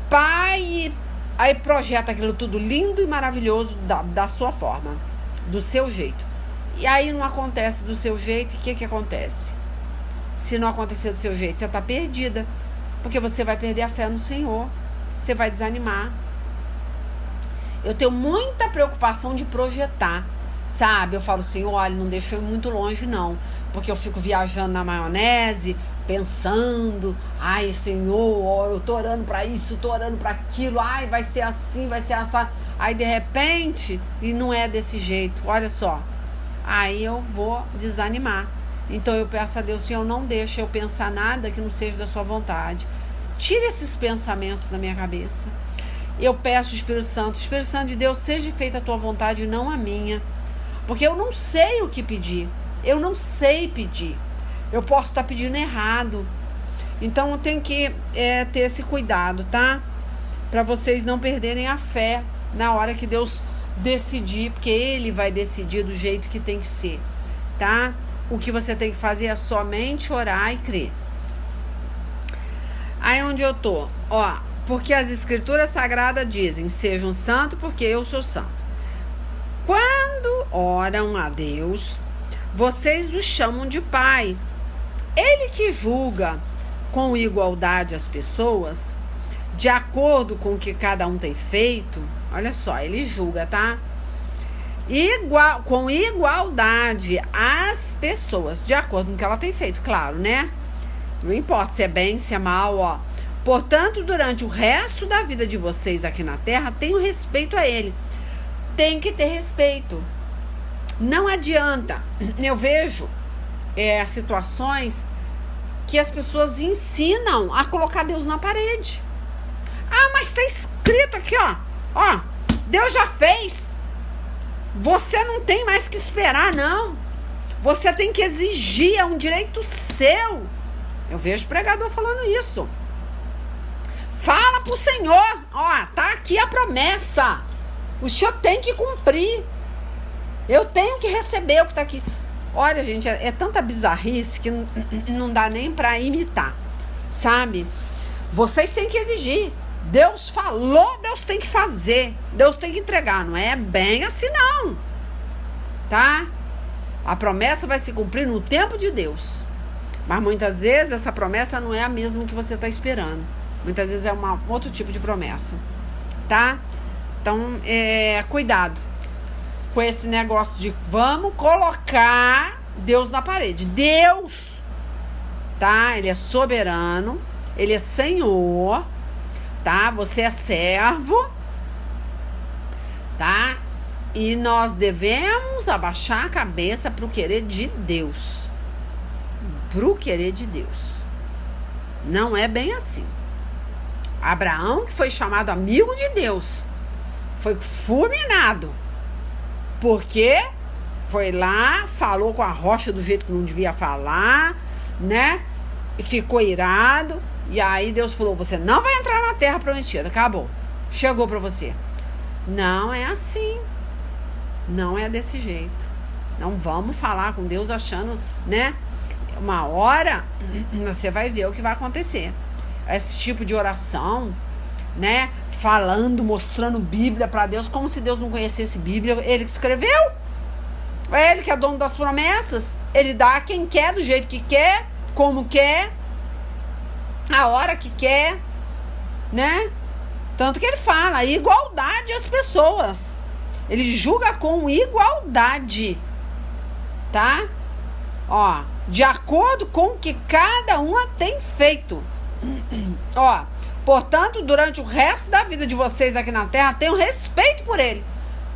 Pai, aí projeta aquilo tudo lindo e maravilhoso da sua forma, do seu jeito. E aí não acontece do seu jeito, e o que acontece? Se não acontecer do seu jeito, você está perdida, porque você vai perder a fé no Senhor, você vai desanimar. Eu tenho muita preocupação de projetar, sabe? Eu falo assim, olha, não deixa eu ir muito longe não, porque eu fico viajando na maionese, pensando, ai Senhor, eu tô orando para isso, tô orando para aquilo, ai vai ser assim, vai ser assim, aí de repente, e não é desse jeito, olha só, aí eu vou desanimar. Então eu peço a Deus, Senhor, não deixa eu pensar nada que não seja da sua vontade, tira esses pensamentos da minha cabeça. Eu peço ao Espírito Santo de Deus, seja feita a tua vontade e não a minha, porque eu não sei o que pedir, eu não sei pedir. Eu posso estar pedindo errado. Então eu tenho que ter esse cuidado, tá? Para vocês não perderem a fé na hora que Deus decidir, porque Ele vai decidir do jeito que tem que ser, tá? O que você tem que fazer é somente orar e crer. Aí onde eu tô? Ó, porque as escrituras sagradas dizem, sejam santos porque eu sou santo. Quando oram a Deus, vocês o chamam de Pai. Ele que julga com igualdade as pessoas, de acordo com o que cada um tem feito. Olha só, ele julga, tá? Com igualdade as pessoas, de acordo com o que ela tem feito, claro, né? Não importa se é bem, se é mal, ó. Portanto, durante o resto da vida de vocês aqui na Terra, tenham respeito a ele. Tem que ter respeito. Não adianta. Eu vejo situações que as pessoas ensinam a colocar Deus na parede. Ah, mas está escrito aqui, ó, Deus já fez. Você não tem mais que esperar, não. Você tem que exigir, é um direito seu. Eu vejo pregador falando isso. Fala pro Senhor, tá aqui a promessa. O Senhor tem que cumprir. Eu tenho que receber o que está aqui. Olha, gente, é tanta bizarrice que não dá nem para imitar, sabe? Vocês têm que exigir. Deus falou, Deus tem que fazer. Deus tem que entregar. Não é bem assim, não. Tá? A promessa vai se cumprir no tempo de Deus. Mas muitas vezes essa promessa não é a mesma que você está esperando. Muitas vezes é um outro tipo de promessa. Tá? Então, cuidado com esse negócio de vamos colocar Deus na parede. Deus, tá? Ele é soberano, ele é Senhor, tá? Você é servo, tá? E nós devemos abaixar a cabeça pro querer de Deus. Pro querer de Deus. Não é bem assim. Abraão, que foi chamado amigo de Deus, foi fulminado. Porque foi lá, falou com a rocha do jeito que não devia falar, né? E ficou irado. E aí Deus falou, você não vai entrar na terra prometida. Acabou. Chegou pra você. Não é assim. Não é desse jeito. Não vamos falar com Deus achando, né? Uma hora você vai ver o que vai acontecer. Esse tipo de oração, né? Falando, mostrando Bíblia para Deus, como se Deus não conhecesse Bíblia. Ele que escreveu. É ele que é dono das promessas. Ele dá a quem quer, do jeito que quer, como quer, a hora que quer, né? Tanto que ele fala, igualdade às pessoas. Ele julga com igualdade, tá? Ó, de acordo com o que cada uma tem feito. Ó, portanto, durante o resto da vida de vocês aqui na Terra, tenham respeito por ele.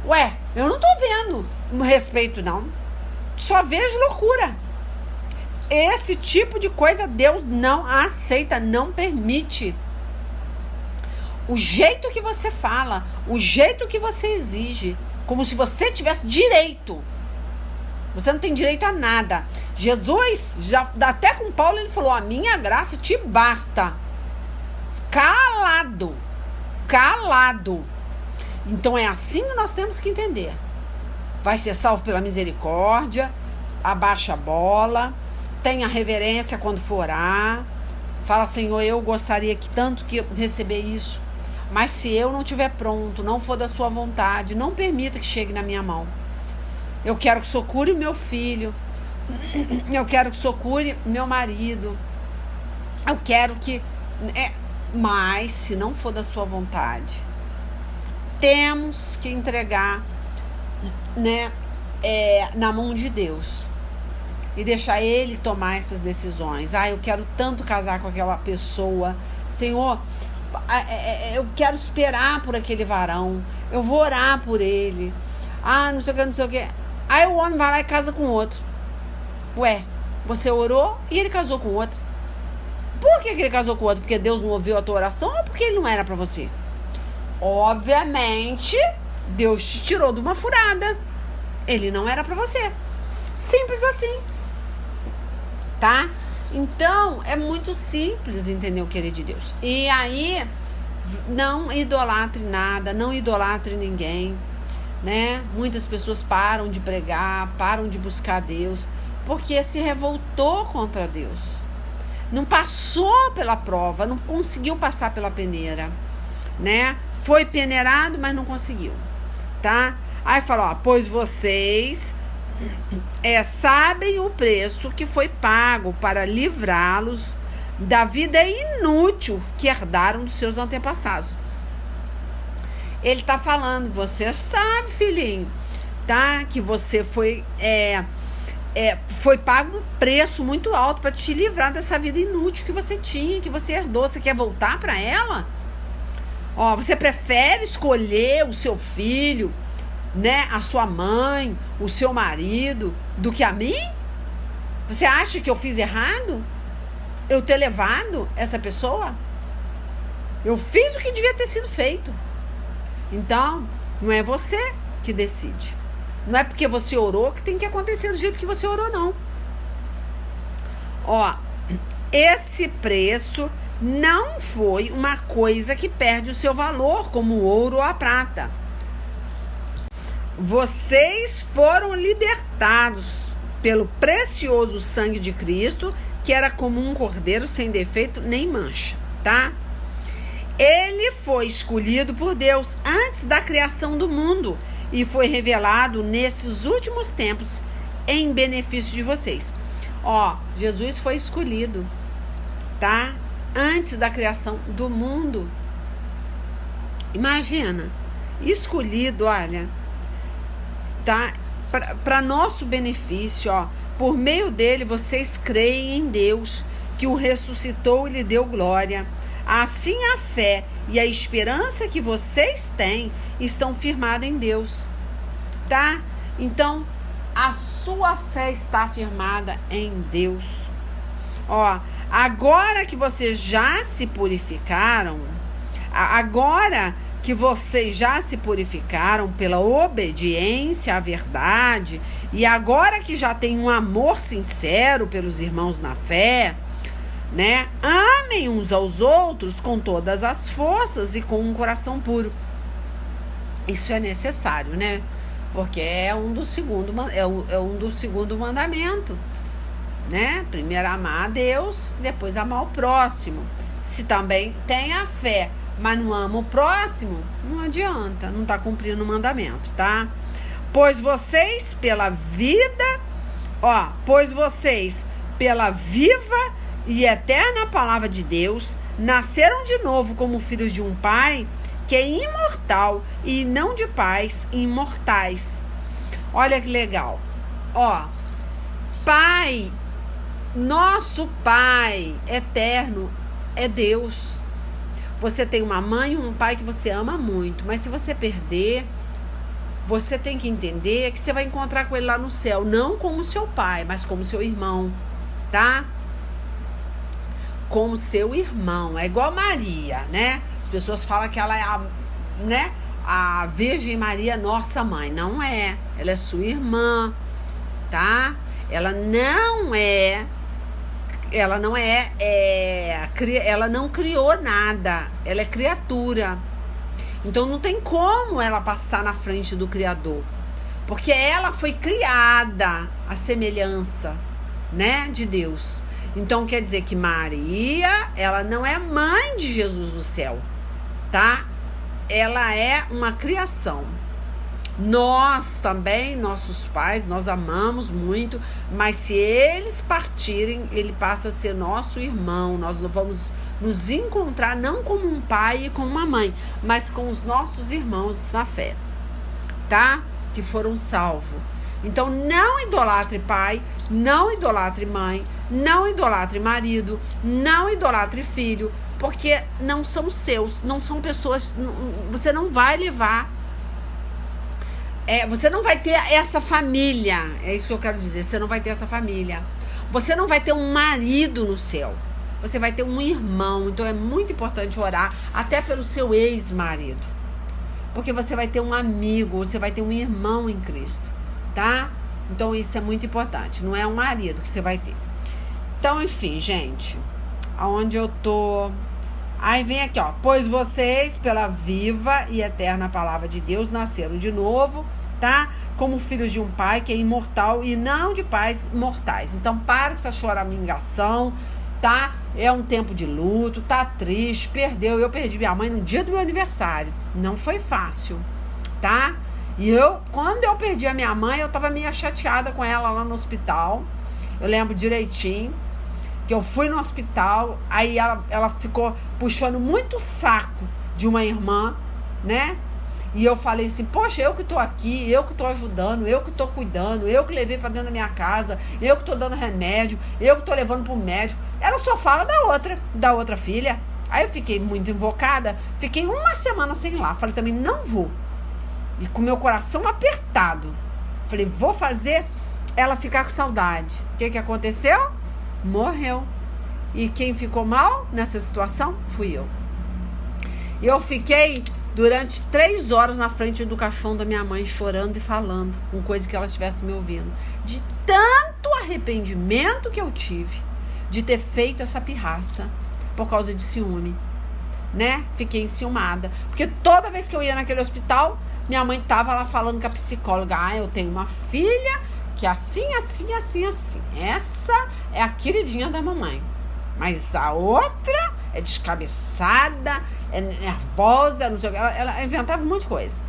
Ué, eu não tô vendo respeito, não. Só vejo loucura. Esse tipo de coisa Deus não aceita, não permite. O jeito que você fala, o jeito que você exige, como se você tivesse direito. Você não tem direito a nada. Jesus, já até com Paulo, ele falou: a minha graça te basta. Calado. Então é assim que nós temos que entender. Vai ser salvo pela misericórdia, abaixa a bola, tenha reverência quando for orar. Fala: Senhor, eu gostaria tanto que receber isso, mas se eu não estiver pronto, não for da sua vontade, não permita que chegue na minha mão. Eu quero que o Senhor cure o meu filho, eu quero que o Senhor cure meu marido, eu quero que... Mas se não for da sua vontade, temos que entregar, né, na mão de Deus e deixar Ele tomar essas decisões. Eu quero tanto casar com aquela pessoa, Senhor, eu quero esperar por aquele varão, eu vou orar por ele, não sei o que. Aí o homem vai lá e casa com outro. Ué, você orou e ele casou com outro. Por que ele casou com outro? Porque Deus não ouviu a tua oração ou porque ele não era pra você? Obviamente, Deus te tirou de uma furada. Ele não era pra você. Simples assim. Tá? Então, é muito simples entender o querer de Deus. E aí, não idolatre nada, não idolatre ninguém, né? Muitas pessoas param de pregar, param de buscar Deus, porque se revoltou contra Deus. Não passou pela prova, não conseguiu passar pela peneira, né? Foi peneirado, mas não conseguiu, tá? Aí fala: pois vocês sabem o preço que foi pago para livrá-los da vida inútil que herdaram dos seus antepassados. Ele tá falando: você sabe, filhinho, tá? Que você foi pago um preço muito alto para te livrar dessa vida inútil que você tinha, que você herdou. Você quer voltar para ela? Você prefere escolher o seu filho, né, a sua mãe, o seu marido, do que a mim? Você acha que eu fiz errado? Eu ter levado essa pessoa? Eu fiz o que devia ter sido feito. Então, não é você que decide. Não é porque você orou que tem que acontecer do jeito que você orou, não. Esse preço não foi uma coisa que perde o seu valor, como o ouro ou a prata. Vocês foram libertados pelo precioso sangue de Cristo, que era como um cordeiro sem defeito nem mancha, tá? Ele foi escolhido por Deus antes da criação do mundo e foi revelado nesses últimos tempos em benefício de vocês. Jesus foi escolhido, tá? Antes da criação do mundo. Imagina, escolhido, olha, tá? Para nosso benefício, por meio dele vocês creem em Deus, que o ressuscitou e lhe deu glória. Assim a fé e a esperança que vocês têm estão firmadas em Deus, tá? Então, a sua fé está firmada em Deus. Agora que vocês já se purificaram, pela obediência à verdade, e agora que já tem um amor sincero pelos irmãos na fé, né? Amem uns aos outros com todas as forças e com um coração puro. Isso é necessário, né? Porque é um do segundo mandamento, né? Primeiro amar a Deus, depois amar o próximo. Se também tem a fé, mas não ama o próximo, não adianta, não está cumprindo o mandamento, tá? Pois vocês pela viva e eterna palavra de Deus nasceram de novo como filhos de um Pai que é imortal e não de pais imortais. Olha que legal. Pai, nosso Pai eterno é Deus. Você tem uma mãe e um pai que você ama muito, mas se você perder, você tem que entender que você vai encontrar com ele lá no céu, não como seu pai, mas como seu irmão, tá? Como seu irmão. É igual Maria, né? As pessoas falam que ela é a Virgem Maria, nossa mãe. Não é. Ela é sua irmã, tá? Ela não criou nada, ela é criatura. Então não tem como ela passar na frente do Criador, porque ela foi criada à semelhança, né, de Deus. Então quer dizer que Maria, ela não é mãe de Jesus do céu, tá? Ela é uma criação. Nós também, nossos pais, nós amamos muito, mas se eles partirem, ele passa a ser nosso irmão. Nós vamos nos encontrar não como um pai e como uma mãe, mas com os nossos irmãos na fé, tá? Que foram salvos. Então não idolatre pai, não idolatre mãe, não idolatre marido, não idolatre filho, porque não são seus, não são pessoas, você não vai levar, você não vai ter essa família, é isso que eu quero dizer, você não vai ter essa família, você não vai ter um marido no céu, você vai ter um irmão. Então é muito importante orar até pelo seu ex-marido, porque você vai ter um amigo, você vai ter um irmão em Cristo, tá? Então isso é muito importante, não é um marido que você vai ter. Então, enfim, gente, aonde eu tô... Aí vem aqui, ó. Pois vocês, pela viva e eterna palavra de Deus, nasceram de novo, tá? Como filhos de um pai que é imortal e não de pais mortais. Então, para com essa choramingação, tá? É um tempo de luto, tá triste, perdeu. Eu perdi minha mãe no dia do meu aniversário. Não foi fácil, tá? E quando eu perdi a minha mãe, eu tava meio chateada com ela lá no hospital. Eu lembro direitinho que eu fui no hospital, aí ela ficou puxando muito o saco de uma irmã, né? E eu falei assim, poxa, eu que tô aqui, eu que tô ajudando, eu que tô cuidando, eu que levei pra dentro da minha casa, eu que tô dando remédio, eu que tô levando pro médico. Ela só fala da outra filha. Aí eu fiquei muito invocada, fiquei uma semana sem ir lá. Falei também, não vou. E com meu coração apertado. Falei, vou fazer ela ficar com saudade. O que aconteceu? Morreu. E quem ficou mal nessa situação fui eu. Eu fiquei durante 3 horas na frente do caixão da minha mãe, chorando e falando, com coisa que ela estivesse me ouvindo. De tanto arrependimento que eu tive de ter feito essa pirraça por causa de ciúme, né? Fiquei enciumada. Porque toda vez que eu ia naquele hospital, minha mãe tava lá falando com a psicóloga, eu tenho uma filha que assim. Essa é a queridinha da mamãe. Mas a outra é descabeçada, é nervosa, não sei o que. Ela inventava um monte de coisa.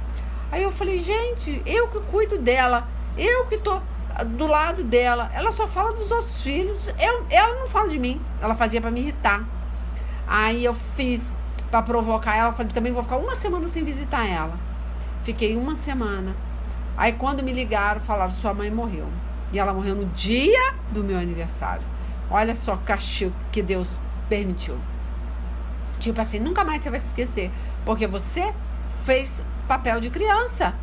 Aí eu falei, gente, eu que cuido dela, eu que tô do lado dela. Ela só fala dos outros filhos. Ela não fala de mim. Ela fazia pra me irritar. Aí eu fiz pra provocar ela. Falei, também vou ficar uma semana sem visitar ela. Fiquei uma semana. Aí quando me ligaram, falaram, sua mãe morreu. E ela morreu no dia do meu aniversário. Olha só o castigo que Deus permitiu. Tipo assim, nunca mais você vai se esquecer. Porque você fez papel de criança.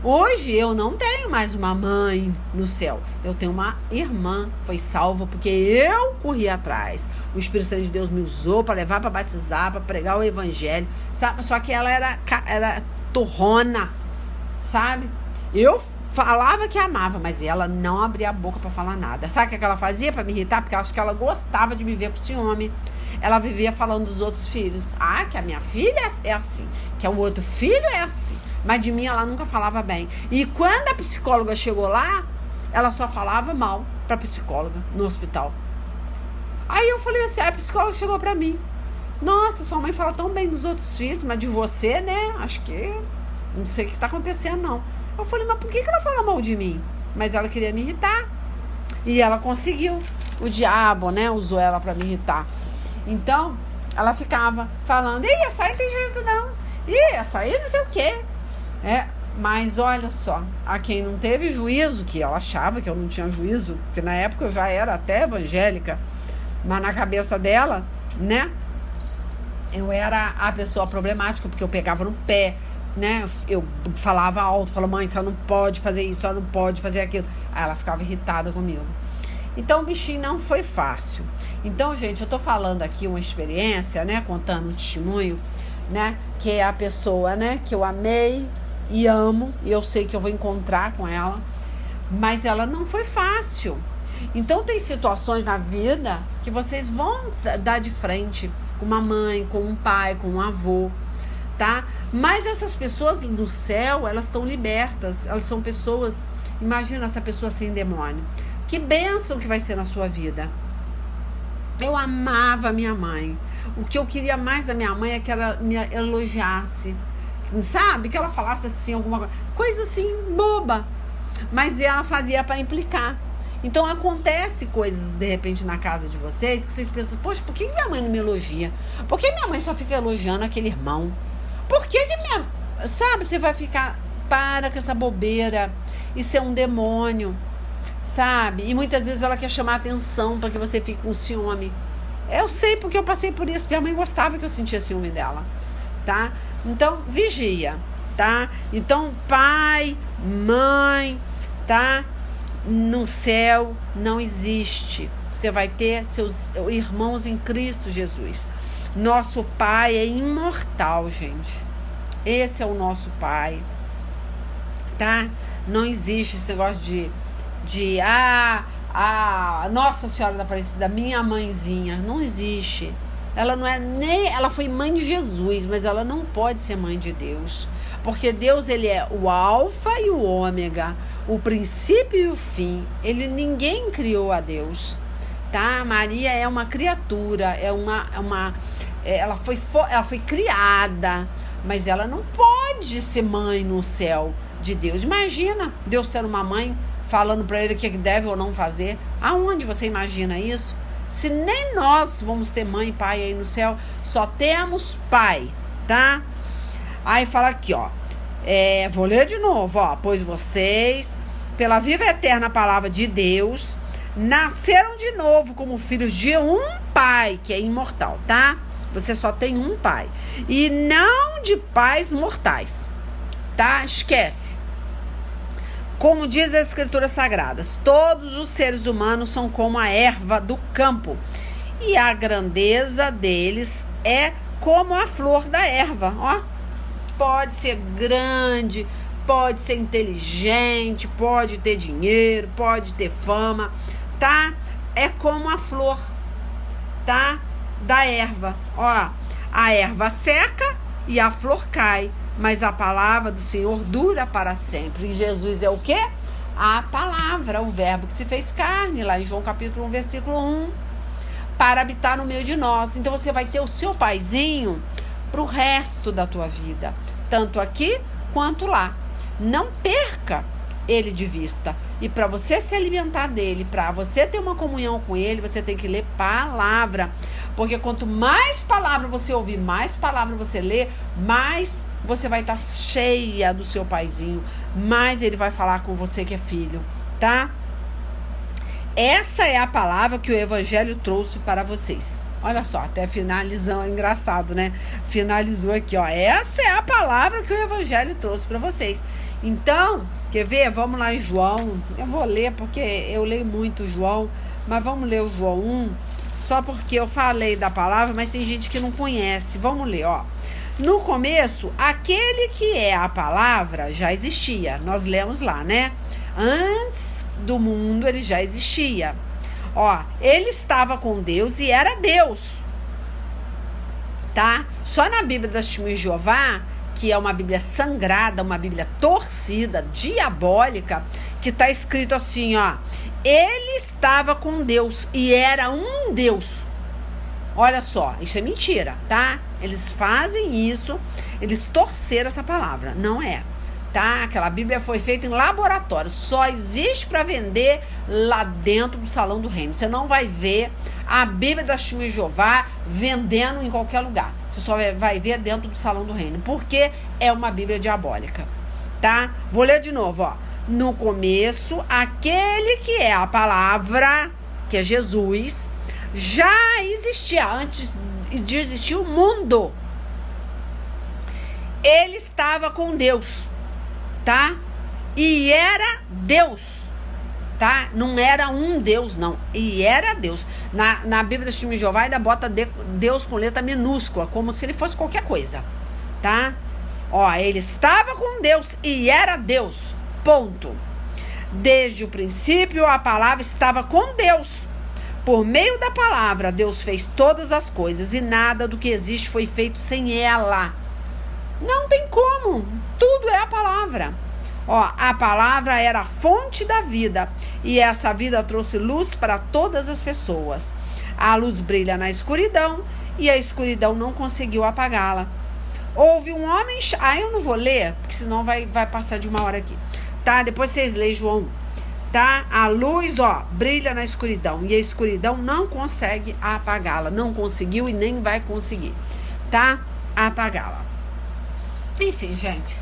Hoje eu não tenho mais uma mãe no céu. Eu tenho uma irmã. Foi salva porque eu corri atrás. O Espírito Santo de Deus me usou para levar para batizar, para pregar o evangelho. Sabe? Só que ela era torrona. Sabe? Eu falava que amava, mas ela não abria a boca para falar nada. Sabe o que ela fazia para me irritar? Porque eu acho que ela gostava de me ver com ciúme. Ela vivia falando dos outros filhos. Que a minha filha é assim, que o outro filho é assim. Mas de mim ela nunca falava bem. E quando a psicóloga chegou lá, ela só falava mal pra psicóloga no hospital. Aí eu falei assim, a psicóloga chegou pra mim. Nossa, sua mãe fala tão bem dos outros filhos, mas de você, né? Acho que não sei o que tá acontecendo, não. Eu falei, mas por que ela fala mal de mim? Mas ela queria me irritar. E ela conseguiu. O diabo, né, usou ela pra me irritar. Então, ela ficava falando, essa aí tem juízo não. Essa aí não sei o quê. Mas olha só, a quem não teve juízo, que ela achava que eu não tinha juízo, porque na época eu já era até evangélica, mas na cabeça dela, né, eu era a pessoa problemática, porque eu pegava no pé, né, eu falava alto, falava, mãe, você não pode fazer isso, você não pode fazer aquilo. Aí ela ficava irritada comigo. Então o bichinho não foi fácil. Então, gente, eu tô falando aqui uma experiência, né, contando um testemunho, né, que é a pessoa, né, que eu amei e amo, e eu sei que eu vou encontrar com ela, mas ela não foi fácil. Então tem situações na vida que vocês vão dar de frente com uma mãe, com um pai, com um avô, tá? Mas essas pessoas no céu, elas estão libertas, elas são pessoas, imagina essa pessoa sem demônio. Que bênção que vai ser na sua vida. Eu amava minha mãe. O que eu queria mais da minha mãe é que ela me elogiasse, sabe? Que ela falasse assim, alguma coisa assim, boba. Mas ela fazia para implicar. Então acontece coisas de repente na casa de vocês que vocês pensam, poxa, por que minha mãe não me elogia? Por que minha mãe só fica elogiando aquele irmão? Por que minha... Sabe, você vai ficar, para com essa bobeira. Isso é um demônio, sabe? E muitas vezes ela quer chamar atenção para que você fique com ciúme. Eu sei porque eu passei por isso. Minha mãe gostava que eu sentia ciúme dela, tá? Então, vigia, tá? Então, pai, mãe, tá? No céu não existe. Você vai ter seus irmãos em Cristo Jesus. Nosso Pai é imortal, gente. Esse é o nosso Pai, tá? Não existe esse negócio de Nossa Senhora da Aparecida, minha mãezinha. Não existe. Ela não é nem... Ela foi mãe de Jesus, mas ela não pode ser mãe de Deus. Porque Deus, ele é o alfa e o ômega, o princípio e o fim. Ninguém criou a Deus, tá? Maria é uma criatura, ela foi criada, mas ela não pode ser mãe no céu de Deus. Imagina Deus tendo uma mãe falando para ele o que deve ou não fazer. Aonde você imagina isso? Se nem nós vamos ter mãe e pai aí no céu, só temos pai, tá? Aí fala aqui, ó. Vou ler de novo, ó. Pois vocês, pela viva e eterna palavra de Deus, nasceram de novo como filhos de um pai, que é imortal, tá? Você só tem um pai. E não de pais mortais, tá? Esquece. Como diz as Escrituras Sagradas, todos os seres humanos são como a erva do campo, e a grandeza deles é como a flor da erva, ó. Pode ser grande, pode ser inteligente, pode ter dinheiro, pode ter fama, tá? É como a flor, tá? Da erva, ó. A erva seca e a flor cai, mas a palavra do Senhor dura para sempre. E Jesus é o quê? A palavra, o verbo que se fez carne, lá em João capítulo 1, versículo 1, para habitar no meio de nós. Então você vai ter o seu paizinho para o resto da tua vida, tanto aqui quanto lá. Não perca ele de vista. E para você se alimentar dele, para você ter uma comunhão com ele, você tem que ler palavra. Porque quanto mais palavra você ouvir, mais palavra você ler, mais você vai estar cheia do seu paizinho, mais ele vai falar com você que é filho, tá? Essa é a palavra que o Evangelho trouxe para vocês. Olha só, até finalizando, engraçado, né? Finalizou aqui, ó. Essa é a palavra que o Evangelho trouxe para vocês. Então, quer ver? Vamos lá em João. Eu vou ler porque eu leio muito João, mas vamos ler o João 1, só porque eu falei da palavra, mas tem gente que não conhece. Vamos ler, ó. No começo, aquele que é a palavra já existia. Nós lemos lá, né? Antes do mundo ele já existia. Ó, ele estava com Deus e era Deus, tá? Só na Bíblia das Testemunhas de Jeová, que é uma Bíblia sangrada, uma Bíblia torcida, diabólica, que tá escrito assim, ó. Ele estava com Deus e era um Deus. Olha só, isso é mentira, tá? Eles fazem isso, eles torceram essa palavra. Não é, tá? Aquela Bíblia foi feita em laboratório. Só existe para vender lá dentro do Salão do Reino. Você não vai ver a Bíblia das Testemunhas de Jeová vendendo em qualquer lugar. Você só vai ver dentro do Salão do Reino. Porque é uma Bíblia diabólica, tá? Vou ler de novo, ó. No começo, aquele que é a palavra, que é Jesus, já existia antes de existir o mundo. Ele estava com Deus, tá? E era Deus, tá? Não era um Deus, não. E era Deus. Na Bíblia do Testemunho de Jeová ainda bota Deus com letra minúscula, como se ele fosse qualquer coisa, tá? Ó, ele estava com Deus e era Deus. Ponto. Desde o princípio, a palavra estava com Deus. Por meio da palavra, Deus fez todas as coisas e nada do que existe foi feito sem ela. Não tem como. Tudo é a palavra. A palavra era a fonte da vida e essa vida trouxe luz para todas as pessoas. A luz brilha na escuridão e a escuridão não conseguiu apagá-la. Houve um homem... eu não vou ler, porque senão vai passar de 1 hora aqui. Tá? Depois vocês leem João 1. Tá? A luz, brilha na escuridão e a escuridão não consegue apagá-la. Não conseguiu e nem vai conseguir, tá? Apagá-la. Enfim, gente,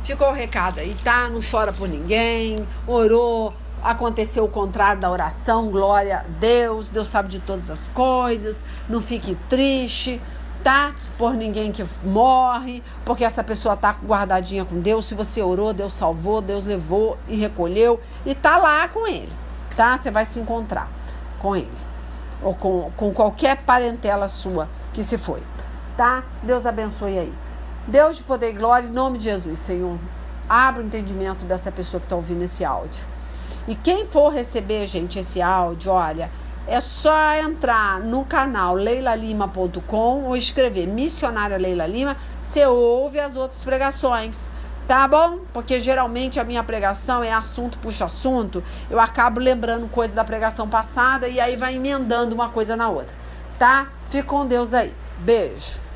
ficou o recado aí, tá? Não chora por ninguém, orou, aconteceu o contrário da oração, glória a Deus, Deus sabe de todas as coisas, não fique triste, tá? Por ninguém que morre, porque essa pessoa tá guardadinha com Deus. Se você orou, Deus salvou, Deus levou e recolheu e tá lá com ele, tá? Você vai se encontrar com ele, ou com qualquer parentela sua que se foi, tá? Deus abençoe aí. Deus de poder e glória, em nome de Jesus, Senhor, abra o entendimento dessa pessoa que está ouvindo esse áudio. E quem for receber, gente, esse áudio, olha, é só entrar no canal leilalima.com ou escrever Missionária Leila Lima, você ouve as outras pregações, tá bom? Porque geralmente a minha pregação é assunto puxa assunto, eu acabo lembrando coisa da pregação passada e aí vai emendando uma coisa na outra, tá? Fica com Deus aí. Beijo.